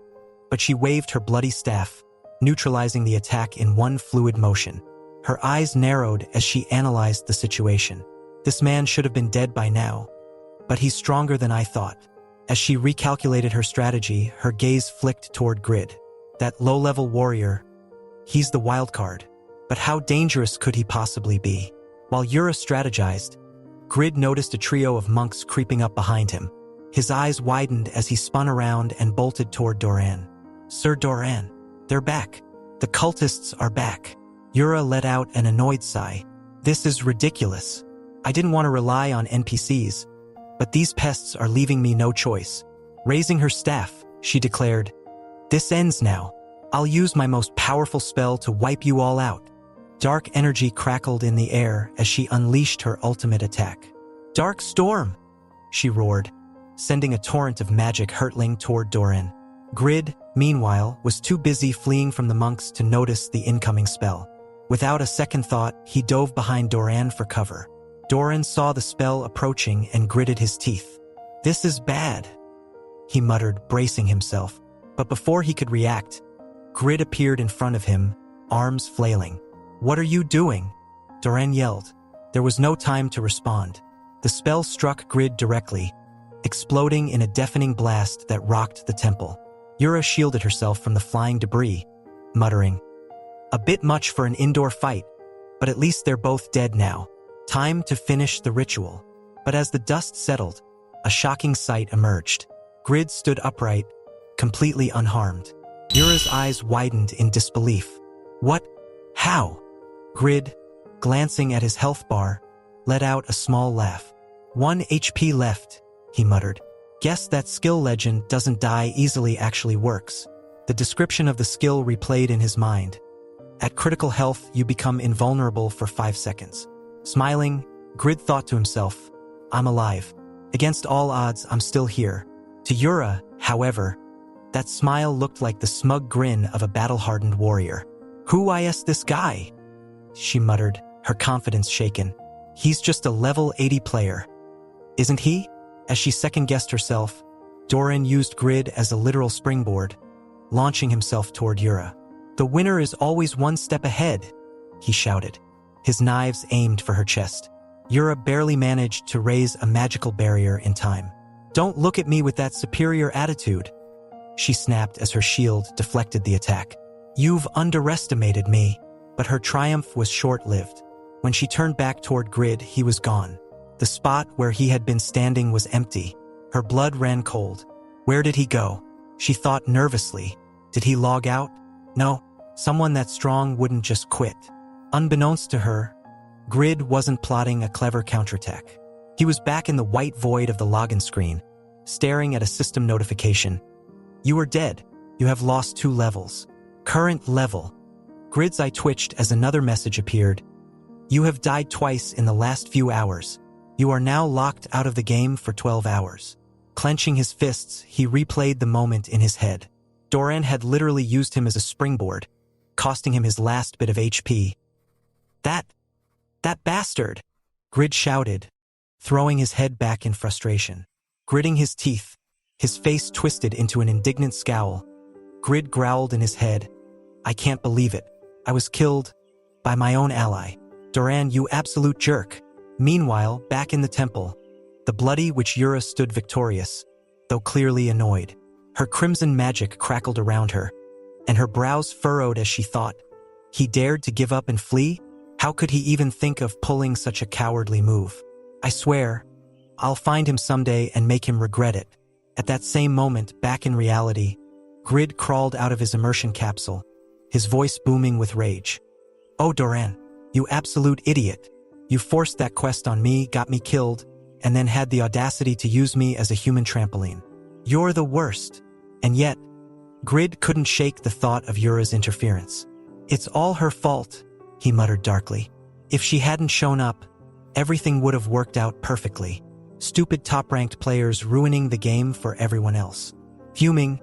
but she waved her bloody staff, neutralizing the attack in one fluid motion. Her eyes narrowed as she analyzed the situation. "This man should have been dead by now, but he's stronger than I thought." As she recalculated her strategy, her gaze flicked toward Grid. That low-level warrior, he's the wild card, but how dangerous could he possibly be? While Yura strategized, Grid noticed a trio of monks creeping up behind him. His eyes widened as he spun around and bolted toward Doran. "Sir Doran, they're back. The cultists are back." Yura let out an annoyed sigh. "This is ridiculous. I didn't want to rely on NPCs, but these pests are leaving me no choice." Raising her staff, she declared, "This ends now. I'll use my most powerful spell to wipe you all out." Dark energy crackled in the air as she unleashed her ultimate attack. "Dark Storm!" she roared, sending a torrent of magic hurtling toward Doran. Grid, meanwhile, was too busy fleeing from the monks to notice the incoming spell. Without a second thought, he dove behind Doran for cover. Doran saw the spell approaching and gritted his teeth. "This is bad," he muttered, bracing himself. But before he could react, Grid appeared in front of him, arms flailing. "What are you doing?" Doran yelled. There was no time to respond. The spell struck Grid directly, exploding in a deafening blast that rocked the temple. Yura shielded herself from the flying debris, muttering, "A bit much for an indoor fight, but at least they're both dead now. Time to finish the ritual." But as the dust settled, a shocking sight emerged. Grid stood upright, completely unharmed. Yura's eyes widened in disbelief. "What? How?" Grid, glancing at his health bar, let out a small laugh. "1 HP left," he muttered. "Guess that skill legend doesn't die easily actually works." The description of the skill replayed in his mind. At critical health, you become invulnerable for 5 seconds. Smiling, Grid thought to himself, "I'm alive. Against all odds, I'm still here." To Yura, however, that smile looked like the smug grin of a battle-hardened warrior. "Who is this guy?" she muttered, her confidence shaken. "He's just a level 80 player. Isn't he?" As she second-guessed herself, Doran used Grid as a literal springboard, launching himself toward Yura. "The winner is always one step ahead," he shouted, his knives aimed for her chest. Yura barely managed to raise a magical barrier in time. "Don't look at me with that superior attitude," she snapped as her shield deflected the attack. "You've underestimated me." But her triumph was short-lived. When she turned back toward Grid, he was gone. The spot where he had been standing was empty. Her blood ran cold. Where did he go? She thought nervously. Did he log out? No, someone that strong wouldn't just quit. Unbeknownst to her, Grid wasn't plotting a clever counterattack. He was back in the white void of the login screen, staring at a system notification. "You are dead. You have lost 2 levels. Current level." Grid's eye twitched as another message appeared. "You have died twice in the last few hours. You are now locked out of the game for 12 hours. Clenching his fists, he replayed the moment in his head. Doran had literally used him as a springboard, costing him his last bit of HP. That bastard!" Grid shouted, throwing his head back in frustration. Gritting his teeth, his face twisted into an indignant scowl, Grid growled in his head, "I can't believe it. I was killed by my own ally. Doran, you absolute jerk." Meanwhile, back in the temple, the bloody witch Yura stood victorious, though clearly annoyed. Her crimson magic crackled around her, and her brows furrowed as she thought, he dared to give up and flee? How could he even think of pulling such a cowardly move? "I swear, I'll find him someday and make him regret it." At that same moment, back in reality, Grid crawled out of his immersion capsule, his voice booming with rage. "Oh, Doran, you absolute idiot. You forced that quest on me, got me killed, and then had the audacity to use me as a human trampoline. You're the worst." And yet, Grid couldn't shake the thought of Yura's interference. "It's all her fault," he muttered darkly. "If she hadn't shown up, everything would have worked out perfectly. Stupid top-ranked players ruining the game for everyone else." Fuming,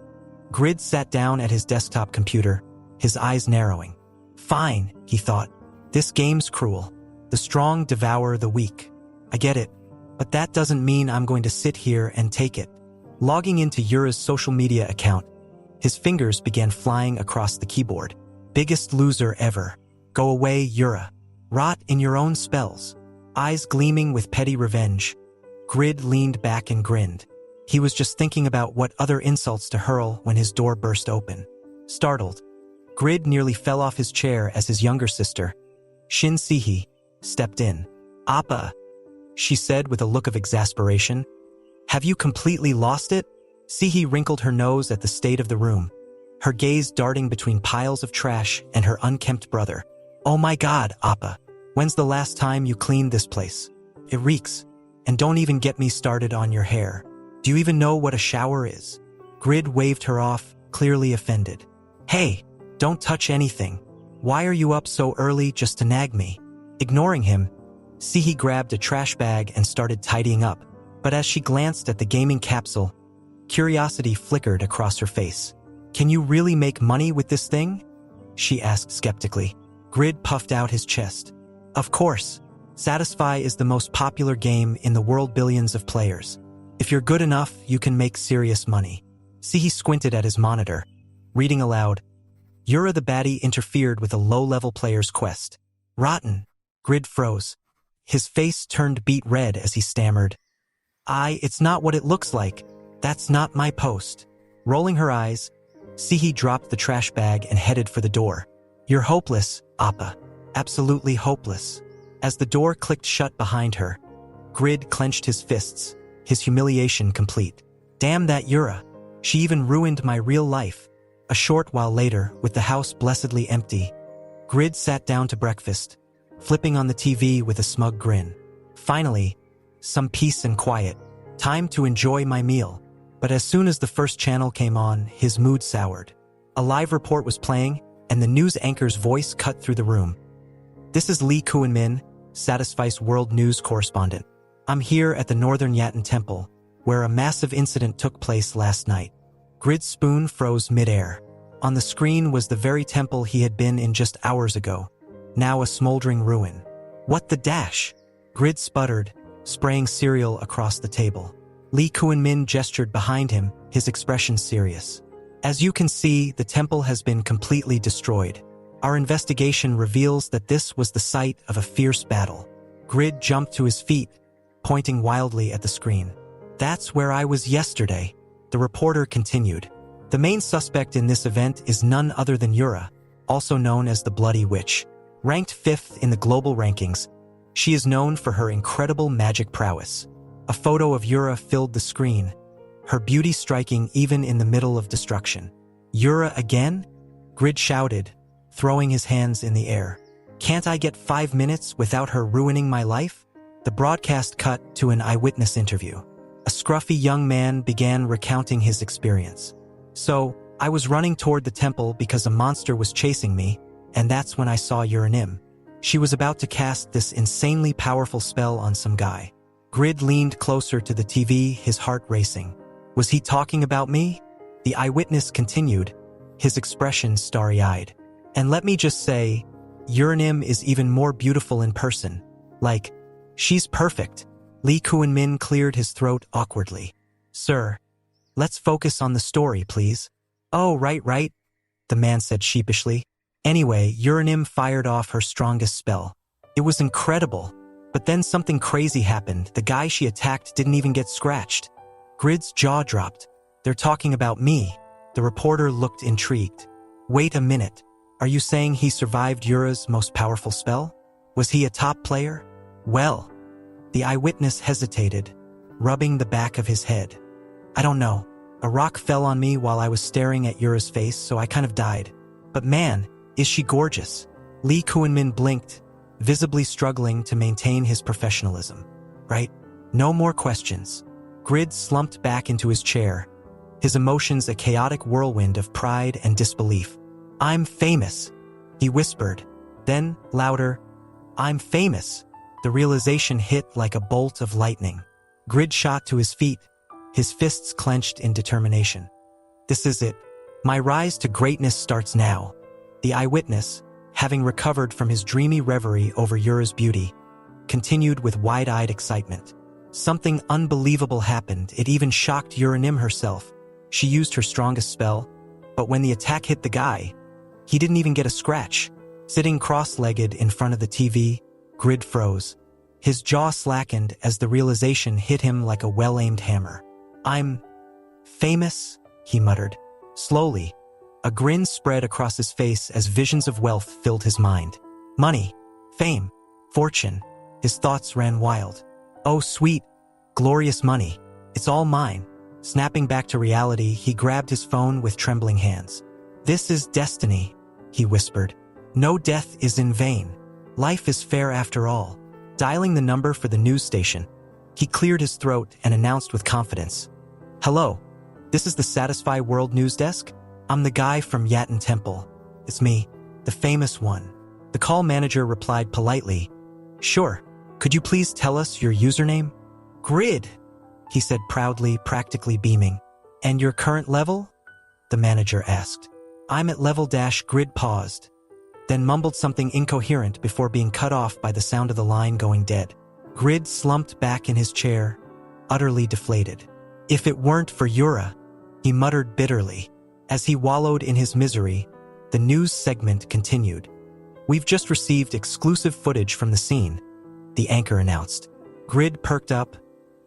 Grid sat down at his desktop computer, his eyes narrowing. "Fine," he thought. "This game's cruel. The strong devour the weak. I get it, but that doesn't mean I'm going to sit here and take it." Logging into Yura's social media account, his fingers began flying across the keyboard. "Biggest loser ever. Go away, Yura. Rot in your own spells." Eyes gleaming with petty revenge, Grid leaned back and grinned. He was just thinking about what other insults to hurl when his door burst open. Startled, Grid nearly fell off his chair as his younger sister, Shin Sihi, stepped in. "Appa," she said with a look of exasperation. "Have you completely lost it?" Sihi wrinkled her nose at the state of the room, her gaze darting between piles of trash and her unkempt brother. "Oh my God, Appa. When's the last time you cleaned this place? It reeks. And don't even get me started on your hair. Do you even know what a shower is?" Grid waved her off, clearly offended. "Hey, don't touch anything. Why are you up so early just to nag me?" Ignoring him, Sihi grabbed a trash bag and started tidying up. But as she glanced at the gaming capsule, curiosity flickered across her face. "Can you really make money with this thing?" she asked skeptically. Grid puffed out his chest. "Of course. Satisfy is the most popular game in the world, billions of players. If you're good enough, you can make serious money." Sihi squinted at his monitor, reading aloud. Yura the baddie interfered with a low-level player's quest. "Rotten." Grid froze. His face turned beet red as he stammered, It's not what it looks like. That's not my post. Rolling her eyes, Sihi dropped the trash bag and headed for the door. You're hopeless, Appa. Absolutely hopeless. As the door clicked shut behind her, Grid clenched his fists, his humiliation complete. Damn that Yura. She even ruined my real life. A short while later, with the house blessedly empty, Grid sat down to breakfast, flipping on the TV with a smug grin. Finally, some peace and quiet. Time to enjoy my meal. But as soon as the first channel came on, his mood soured. A live report was playing, and the news anchor's voice cut through the room. This is Lee Kuan-min, Satisfice World News correspondent. I'm here at the Northern Yatan Temple, where a massive incident took place last night. Grid's spoon froze midair. On the screen was the very temple he had been in just hours ago, now a smoldering ruin. What the dash? Grid sputtered, spraying cereal across the table. Lee Kuan-min gestured behind him, his expression serious. As you can see, the temple has been completely destroyed. Our investigation reveals that this was the site of a fierce battle. Grid jumped to his feet, pointing wildly at the screen. That's where I was yesterday, the reporter continued. The main suspect in this event is none other than Yura, also known as the Bloody Witch. Ranked 5th in the global rankings, she is known for her incredible magic prowess. A photo of Yura filled the screen, her beauty striking even in the middle of destruction. Yura again? Grid shouted, throwing his hands in the air. Can't I get 5 minutes without her ruining my life? The broadcast cut to an eyewitness interview. A scruffy young man began recounting his experience. So, I was running toward the temple because a monster was chasing me, and that's when I saw Uranim. She was about to cast this insanely powerful spell on some guy. Grid leaned closer to the TV, his heart racing. Was he talking about me? The eyewitness continued, his expression starry-eyed. And let me just say, Uranim is even more beautiful in person. Like, she's perfect. Lee Kuan-min cleared his throat awkwardly. Sir, let's focus on the story, please. Oh, right, the man said sheepishly. Anyway, Uranim fired off her strongest spell. It was incredible. But then something crazy happened. The guy she attacked didn't even get scratched. Grid's jaw dropped. They're talking about me. The reporter looked intrigued. Wait a minute. Are you saying he survived Yura's most powerful spell? Was he a top player? Well, the eyewitness hesitated, rubbing the back of his head. I don't know. A rock fell on me while I was staring at Yura's face, so I kind of died. But man, is she gorgeous. Lee Kuan-min blinked, visibly struggling to maintain his professionalism. Right? No more questions. Grid slumped back into his chair, his emotions a chaotic whirlwind of pride and disbelief. I'm famous, he whispered. Then, louder, I'm famous. The realization hit like a bolt of lightning. Grid shot to his feet, his fists clenched in determination. This is it. My rise to greatness starts now. The eyewitness, having recovered from his dreamy reverie over Yura's beauty, continued with wide-eyed excitement. Something unbelievable happened. It even shocked Uranim herself. She used her strongest spell, but when the attack hit the guy, he didn't even get a scratch. Sitting cross-legged in front of the TV, Grid froze. His jaw slackened as the realization hit him like a well-aimed hammer. I'm famous, he muttered. Slowly, a grin spread across his face as visions of wealth filled his mind. Money, fame, fortune. His thoughts ran wild. Oh, sweet, glorious money. It's all mine. Snapping back to reality, he grabbed his phone with trembling hands. This is destiny, he whispered. No death is in vain. Life is fair after all. Dialing the number for the news station, he cleared his throat and announced with confidence. Hello, this is the Satisfy World News Desk? I'm the guy from Yatan Temple. It's me, the famous one. The call manager replied politely. Sure, could you please tell us your username? Grid, he said proudly, practically beaming. And your current level? The manager asked. I'm at level dash. Grid paused, then mumbled something incoherent before being cut off by the sound of the line going dead. Grid slumped back in his chair, utterly deflated. If it weren't for Yura, he muttered bitterly. As he wallowed in his misery, the news segment continued. We've just received exclusive footage from the scene, the anchor announced. Grid perked up,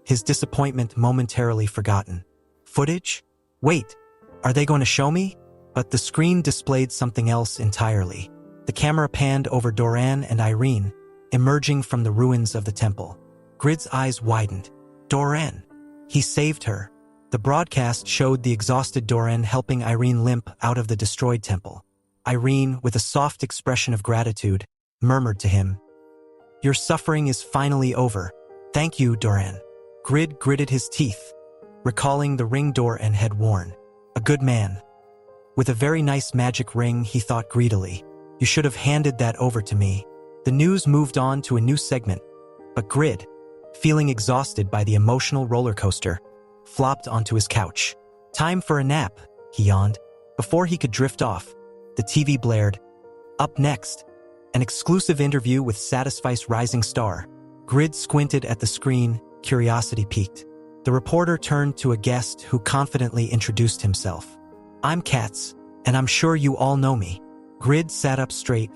his disappointment momentarily forgotten. Footage? Wait, are they going to show me? But the screen displayed something else entirely. The camera panned over Doran and Irene, emerging from the ruins of the temple. Grid's eyes widened. Doran! He saved her. The broadcast showed the exhausted Doran helping Irene limp out of the destroyed temple. Irene, with a soft expression of gratitude, murmured to him, "Your suffering is finally over. Thank you, Doran." Grid gritted his teeth, recalling the ring Doran had worn. A good man. With a very nice magic ring, he thought greedily. You should have handed that over to me. The news moved on to a new segment, but Grid, feeling exhausted by the emotional roller coaster, flopped onto his couch. Time for a nap, he yawned. Before he could drift off, the TV blared. Up next, an exclusive interview with Satisfice Rising Star. Grid squinted at the screen, curiosity piqued. The reporter turned to a guest who confidently introduced himself. "I'm Katz, and I'm sure you all know me." Grid sat up straight,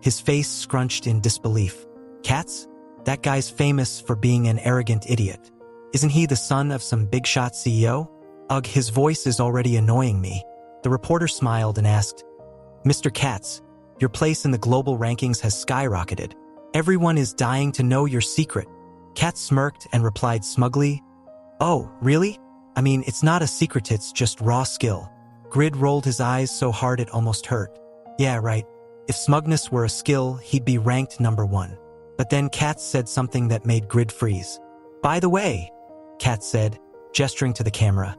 his face scrunched in disbelief. "Katz? That guy's famous for being an arrogant idiot. Isn't he the son of some big-shot CEO? Ugh, his voice is already annoying me." The reporter smiled and asked, "Mr. Katz, your place in the global rankings has skyrocketed. Everyone is dying to know your secret." Katz smirked and replied smugly, "Oh, really? I mean, it's not a secret, it's just raw skill." Grid rolled his eyes so hard it almost hurt. Yeah, right. If smugness were a skill, he'd be ranked #1. But then Katz said something that made Grid freeze. "By the way," Katz said, gesturing to the camera,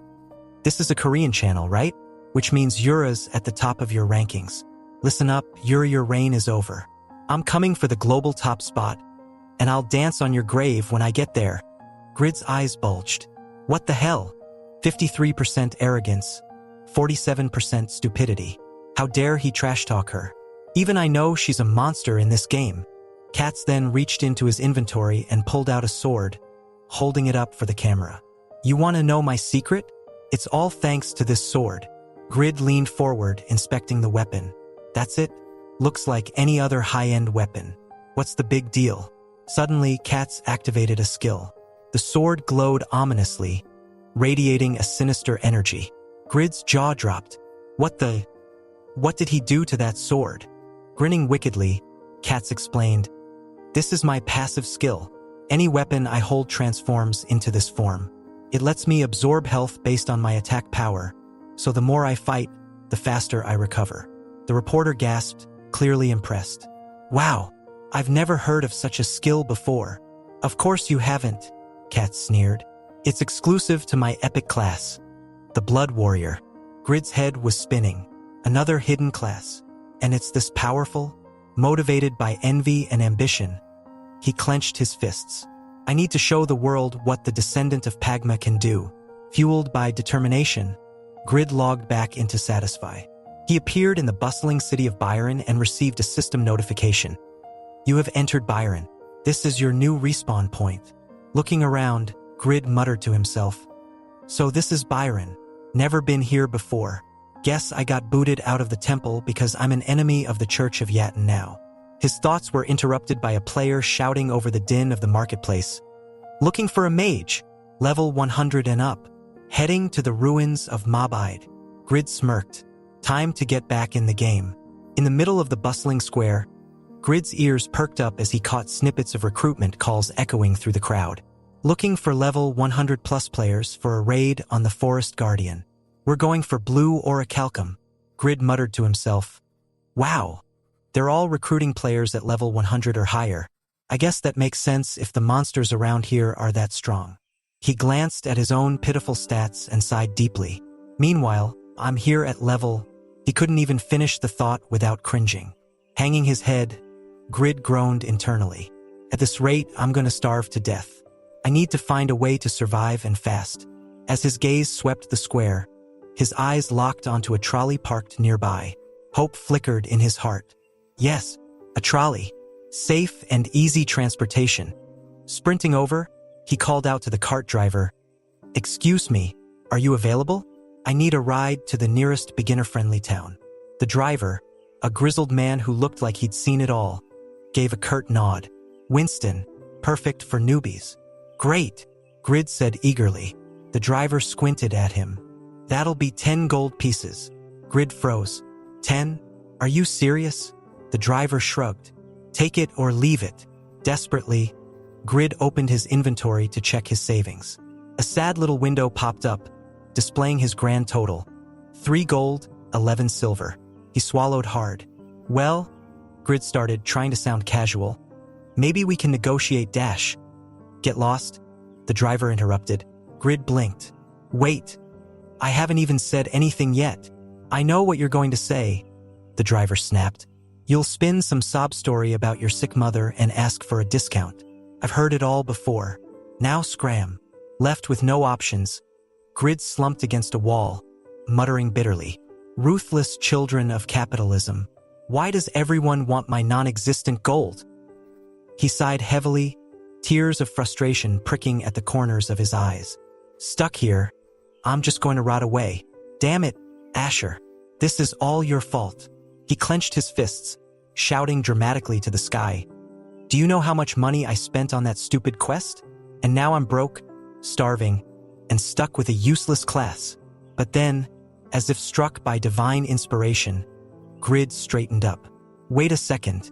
"this is a Korean channel, right? Which means Yura's at the top of your rankings. Listen up, Yura, your reign is over. I'm coming for the global top spot, and I'll dance on your grave when I get there." Grid's eyes bulged. What the hell? 53% arrogance, 47% stupidity. How dare he trash-talk her? Even I know she's a monster in this game. Katz then reached into his inventory and pulled out a sword, holding it up for the camera. "You want to know my secret? It's all thanks to this sword." Grid leaned forward, inspecting the weapon. "That's it? Looks like any other high-end weapon. What's the big deal?" Suddenly, Katz activated a skill. The sword glowed ominously, radiating a sinister energy. Grid's jaw dropped. What did he do to that sword? Grinning wickedly, Katz explained, "This is my passive skill. Any weapon I hold transforms into this form. It lets me absorb health based on my attack power, so the more I fight, the faster I recover." The reporter gasped, clearly impressed. "Wow, I've never heard of such a skill before." "Of course you haven't," Katz sneered. "It's exclusive to my epic class, the Blood Warrior." Grid's head was spinning. Another hidden class. And it's this powerful, motivated by envy and ambition. He clenched his fists. "I need to show the world what the descendant of Pagma can do." Fueled by determination, Grid logged back into Satisfy. He appeared in the bustling city of Byron and received a system notification. "You have entered Byron. This is your new respawn point." Looking around, Grid muttered to himself, "So this is Byron. Never been here before. Guess I got booted out of the temple because I'm an enemy of the Church of Yatan now." His thoughts were interrupted by a player shouting over the din of the marketplace. "Looking for a mage, level 100 and up, heading to the ruins of Mobide." Grid smirked. Time to get back in the game. In the middle of the bustling square, Grid's ears perked up as he caught snippets of recruitment calls echoing through the crowd. "Looking for level 100 plus players for a raid on the Forest Guardian. We're going for blue orichalcum." Grid muttered to himself. "Wow, they're all recruiting players at level 100 or higher. I guess that makes sense if the monsters around here are that strong." He glanced at his own pitiful stats and sighed deeply. "Meanwhile, I'm here at level..." He couldn't even finish the thought without cringing. Hanging his head, Grid groaned internally. "At this rate, I'm gonna starve to death. I need to find a way to survive and fast." As his gaze swept the square, his eyes locked onto a trolley parked nearby. Hope flickered in his heart. Yes, a trolley. Safe and easy transportation. Sprinting over, he called out to the cart driver, "Excuse me, are you available? I need a ride to the nearest beginner-friendly town." The driver, a grizzled man who looked like he'd seen it all, gave a curt nod. "Winston, perfect for newbies." "Great." Grid said eagerly. The driver squinted at him. That'll be 10 gold pieces. Grid froze. 10? Are you serious? The driver shrugged. Take it or leave it. Desperately, Grid opened his inventory to check his savings. A sad little window popped up, displaying his grand total. 3 gold, 11 silver. He swallowed hard. Well, Grid started, trying to sound casual. Maybe we can negotiate dash. Get lost? The driver interrupted. Grid blinked. Wait. I haven't even said anything yet. I know what you're going to say, the driver snapped. You'll spin some sob story about your sick mother and ask for a discount. I've heard it all before. Now scram. Left with no options, Grid slumped against a wall, muttering bitterly. Ruthless children of capitalism. Why does everyone want my non-existent gold? He sighed heavily, tears of frustration pricking at the corners of his eyes. Stuck here, I'm just going to rot away. Damn it, Asher. This is all your fault. He clenched his fists, shouting dramatically to the sky. Do you know how much money I spent on that stupid quest? And now I'm broke, starving, and stuck with a useless class. But then, as if struck by divine inspiration, Grid straightened up. Wait a second.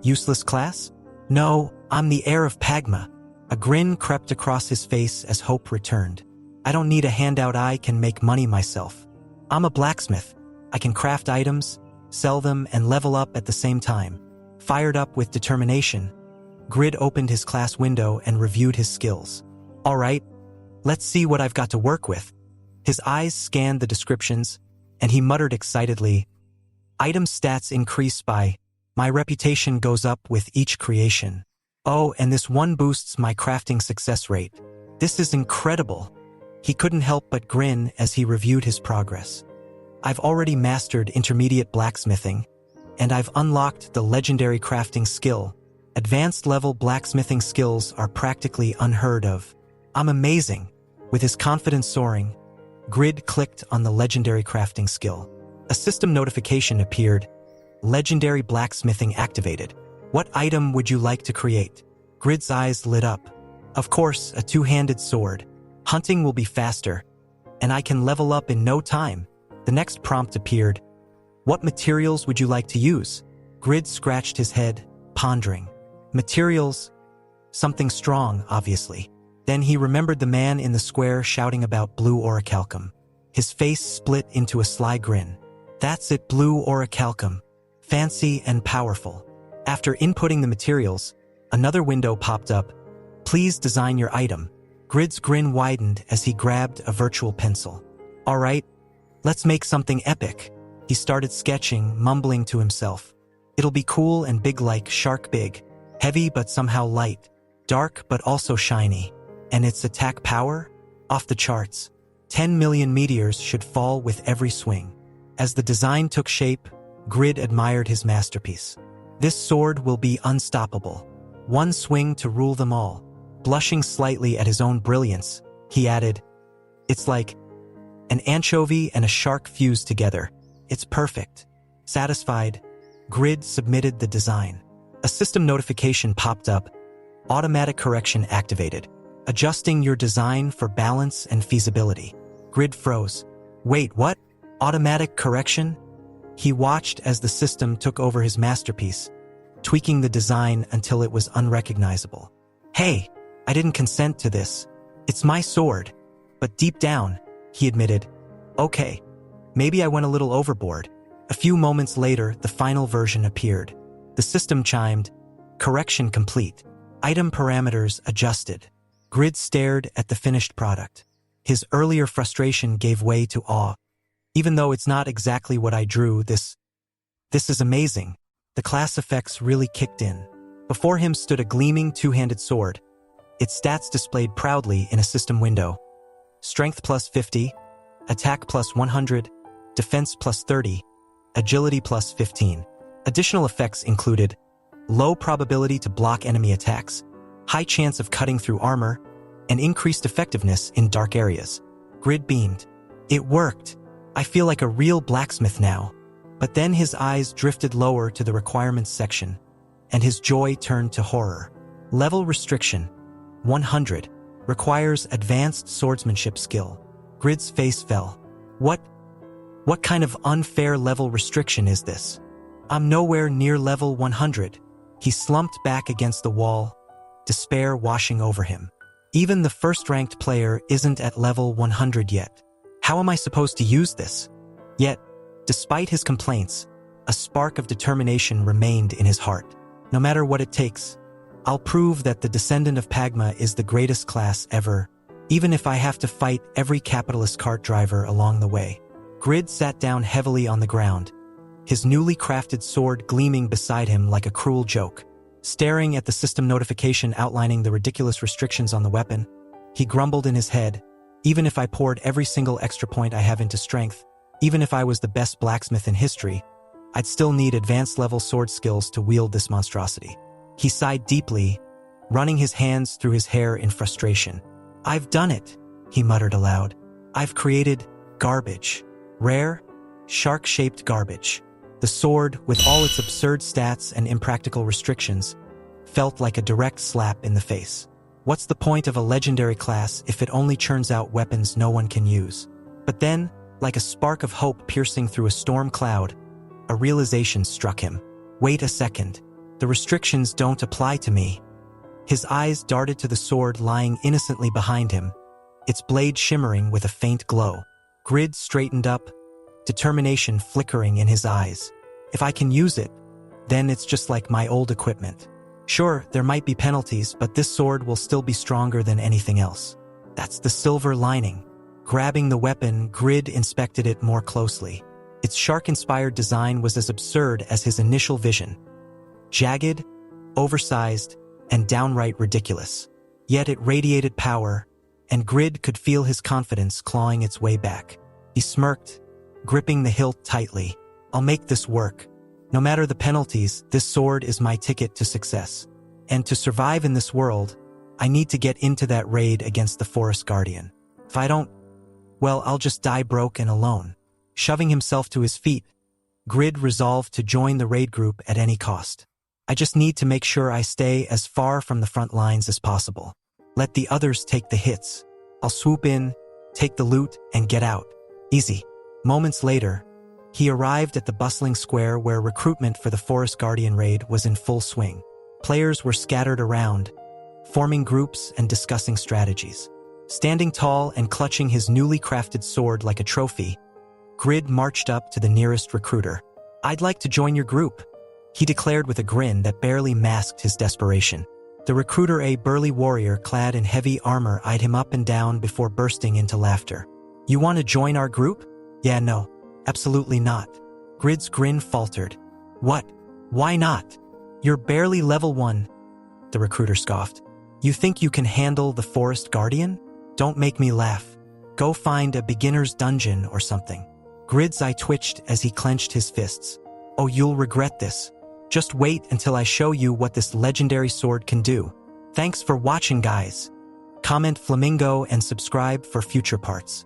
Useless class? No, I'm the heir of Pagma. A grin crept across his face as hope returned. I don't need a handout, I can make money myself. I'm a blacksmith. I can craft items, sell them, and level up at the same time. Fired up with determination, Grid opened his class window and reviewed his skills. All right, let's see what I've got to work with. His eyes scanned the descriptions, and he muttered excitedly, Item stats increase by, my reputation goes up with each creation. Oh, and this one boosts my crafting success rate. This is incredible. He couldn't help but grin as he reviewed his progress. I've already mastered intermediate blacksmithing, and I've unlocked the legendary crafting skill. Advanced level blacksmithing skills are practically unheard of. I'm amazing. With his confidence soaring, Grid clicked on the legendary crafting skill. A system notification appeared. Legendary blacksmithing activated. What item would you like to create? Grid's eyes lit up. Of course, a two-handed sword. Hunting will be faster, and I can level up in no time. The next prompt appeared. What materials would you like to use? Grid scratched his head, pondering. Materials? Something strong, obviously. Then he remembered the man in the square shouting about blue orichalcum. His face split into a sly grin. That's it, blue orichalcum. Fancy and powerful. After inputting the materials, another window popped up. Please design your item. Grid's grin widened as he grabbed a virtual pencil. All right, let's make something epic. He started sketching, mumbling to himself. It'll be cool and big like Shark Big. Heavy but somehow light. Dark but also shiny. And its attack power? Off the charts. 10 million meteors should fall with every swing. As the design took shape, Grid admired his masterpiece. This sword will be unstoppable. One swing to rule them all. Blushing slightly at his own brilliance, he added, It's like an anchovy and a shark fused together. It's perfect. Satisfied, Grid submitted the design. A system notification popped up. Automatic correction activated. Adjusting your design for balance and feasibility. Grid froze. Wait, what? Automatic correction? He watched as the system took over his masterpiece, tweaking the design until it was unrecognizable. Hey, I didn't consent to this. It's my sword. But deep down, he admitted, okay, maybe I went a little overboard. A few moments later, the final version appeared. The system chimed, correction complete. Item parameters adjusted. Grid stared at the finished product. His earlier frustration gave way to awe. Even though it's not exactly what I drew, this is amazing. The class effects really kicked in. Before him stood a gleaming two-handed sword. Its stats displayed proudly in a system window. Strength plus 50, attack plus 100, defense plus 30, agility plus 15. Additional effects included low probability to block enemy attacks, high chance of cutting through armor, and increased effectiveness in dark areas. Grid beamed. It worked. I feel like a real blacksmith now. But then his eyes drifted lower to the requirements section, and his joy turned to horror. Level restriction, 100. Requires advanced swordsmanship skill. Grid's face fell. What kind of unfair level restriction is this? I'm nowhere near level 100. He slumped back against the wall, despair washing over him. Even the first-ranked player isn't at level 100 yet. How am I supposed to use this? Yet, despite his complaints, a spark of determination remained in his heart. No matter what it takes, I'll prove that the descendant of Pagma is the greatest class ever, even if I have to fight every capitalist cart driver along the way. Grid sat down heavily on the ground, his newly crafted sword gleaming beside him like a cruel joke. Staring at the system notification outlining the ridiculous restrictions on the weapon, he grumbled in his head, even if I poured every single extra point I have into strength, even if I was the best blacksmith in history, I'd still need advanced-level sword skills to wield this monstrosity. He sighed deeply, running his hands through his hair in frustration. I've done it, he muttered aloud. I've created garbage. Rare, shark-shaped garbage. The sword, with all its absurd stats and impractical restrictions, felt like a direct slap in the face. What's the point of a legendary class if it only churns out weapons no one can use? But then, like a spark of hope piercing through a storm cloud, a realization struck him. Wait a second. The restrictions don't apply to me. His eyes darted to the sword lying innocently behind him, its blade shimmering with a faint glow. Grid straightened up, determination flickering in his eyes. If I can use it, then it's just like my old equipment. Sure, there might be penalties, but this sword will still be stronger than anything else. That's the silver lining. Grabbing the weapon, Grid inspected it more closely. Its shark-inspired design was as absurd as his initial vision. Jagged, oversized, and downright ridiculous. Yet it radiated power, and Grid could feel his confidence clawing its way back. He smirked, gripping the hilt tightly. I'll make this work. No matter the penalties, this sword is my ticket to success. And to survive in this world, I need to get into that raid against the Forest Guardian. If I don't, well, I'll just die broke and alone. Shoving himself to his feet, Grid resolved to join the raid group at any cost. I just need to make sure I stay as far from the front lines as possible. Let the others take the hits. I'll swoop in, take the loot, and get out. Easy. Moments later, he arrived at the bustling square where recruitment for the Forest Guardian raid was in full swing. Players were scattered around, forming groups and discussing strategies. Standing tall and clutching his newly crafted sword like a trophy, Grid marched up to the nearest recruiter. I'd like to join your group, he declared with a grin that barely masked his desperation. The recruiter, a burly warrior clad in heavy armor, eyed him up and down before bursting into laughter. You want to join our group? Yeah, no, absolutely not. Grid's grin faltered. What? Why not? You're barely level 1, the recruiter scoffed. You think you can handle the Forest Guardian? Don't make me laugh. Go find a beginner's dungeon or something. Grid's eye twitched as he clenched his fists. Oh, you'll regret this. Just wait until I show you what this legendary sword can do. Thanks for watching, guys. Comment Flamingo and subscribe for future parts.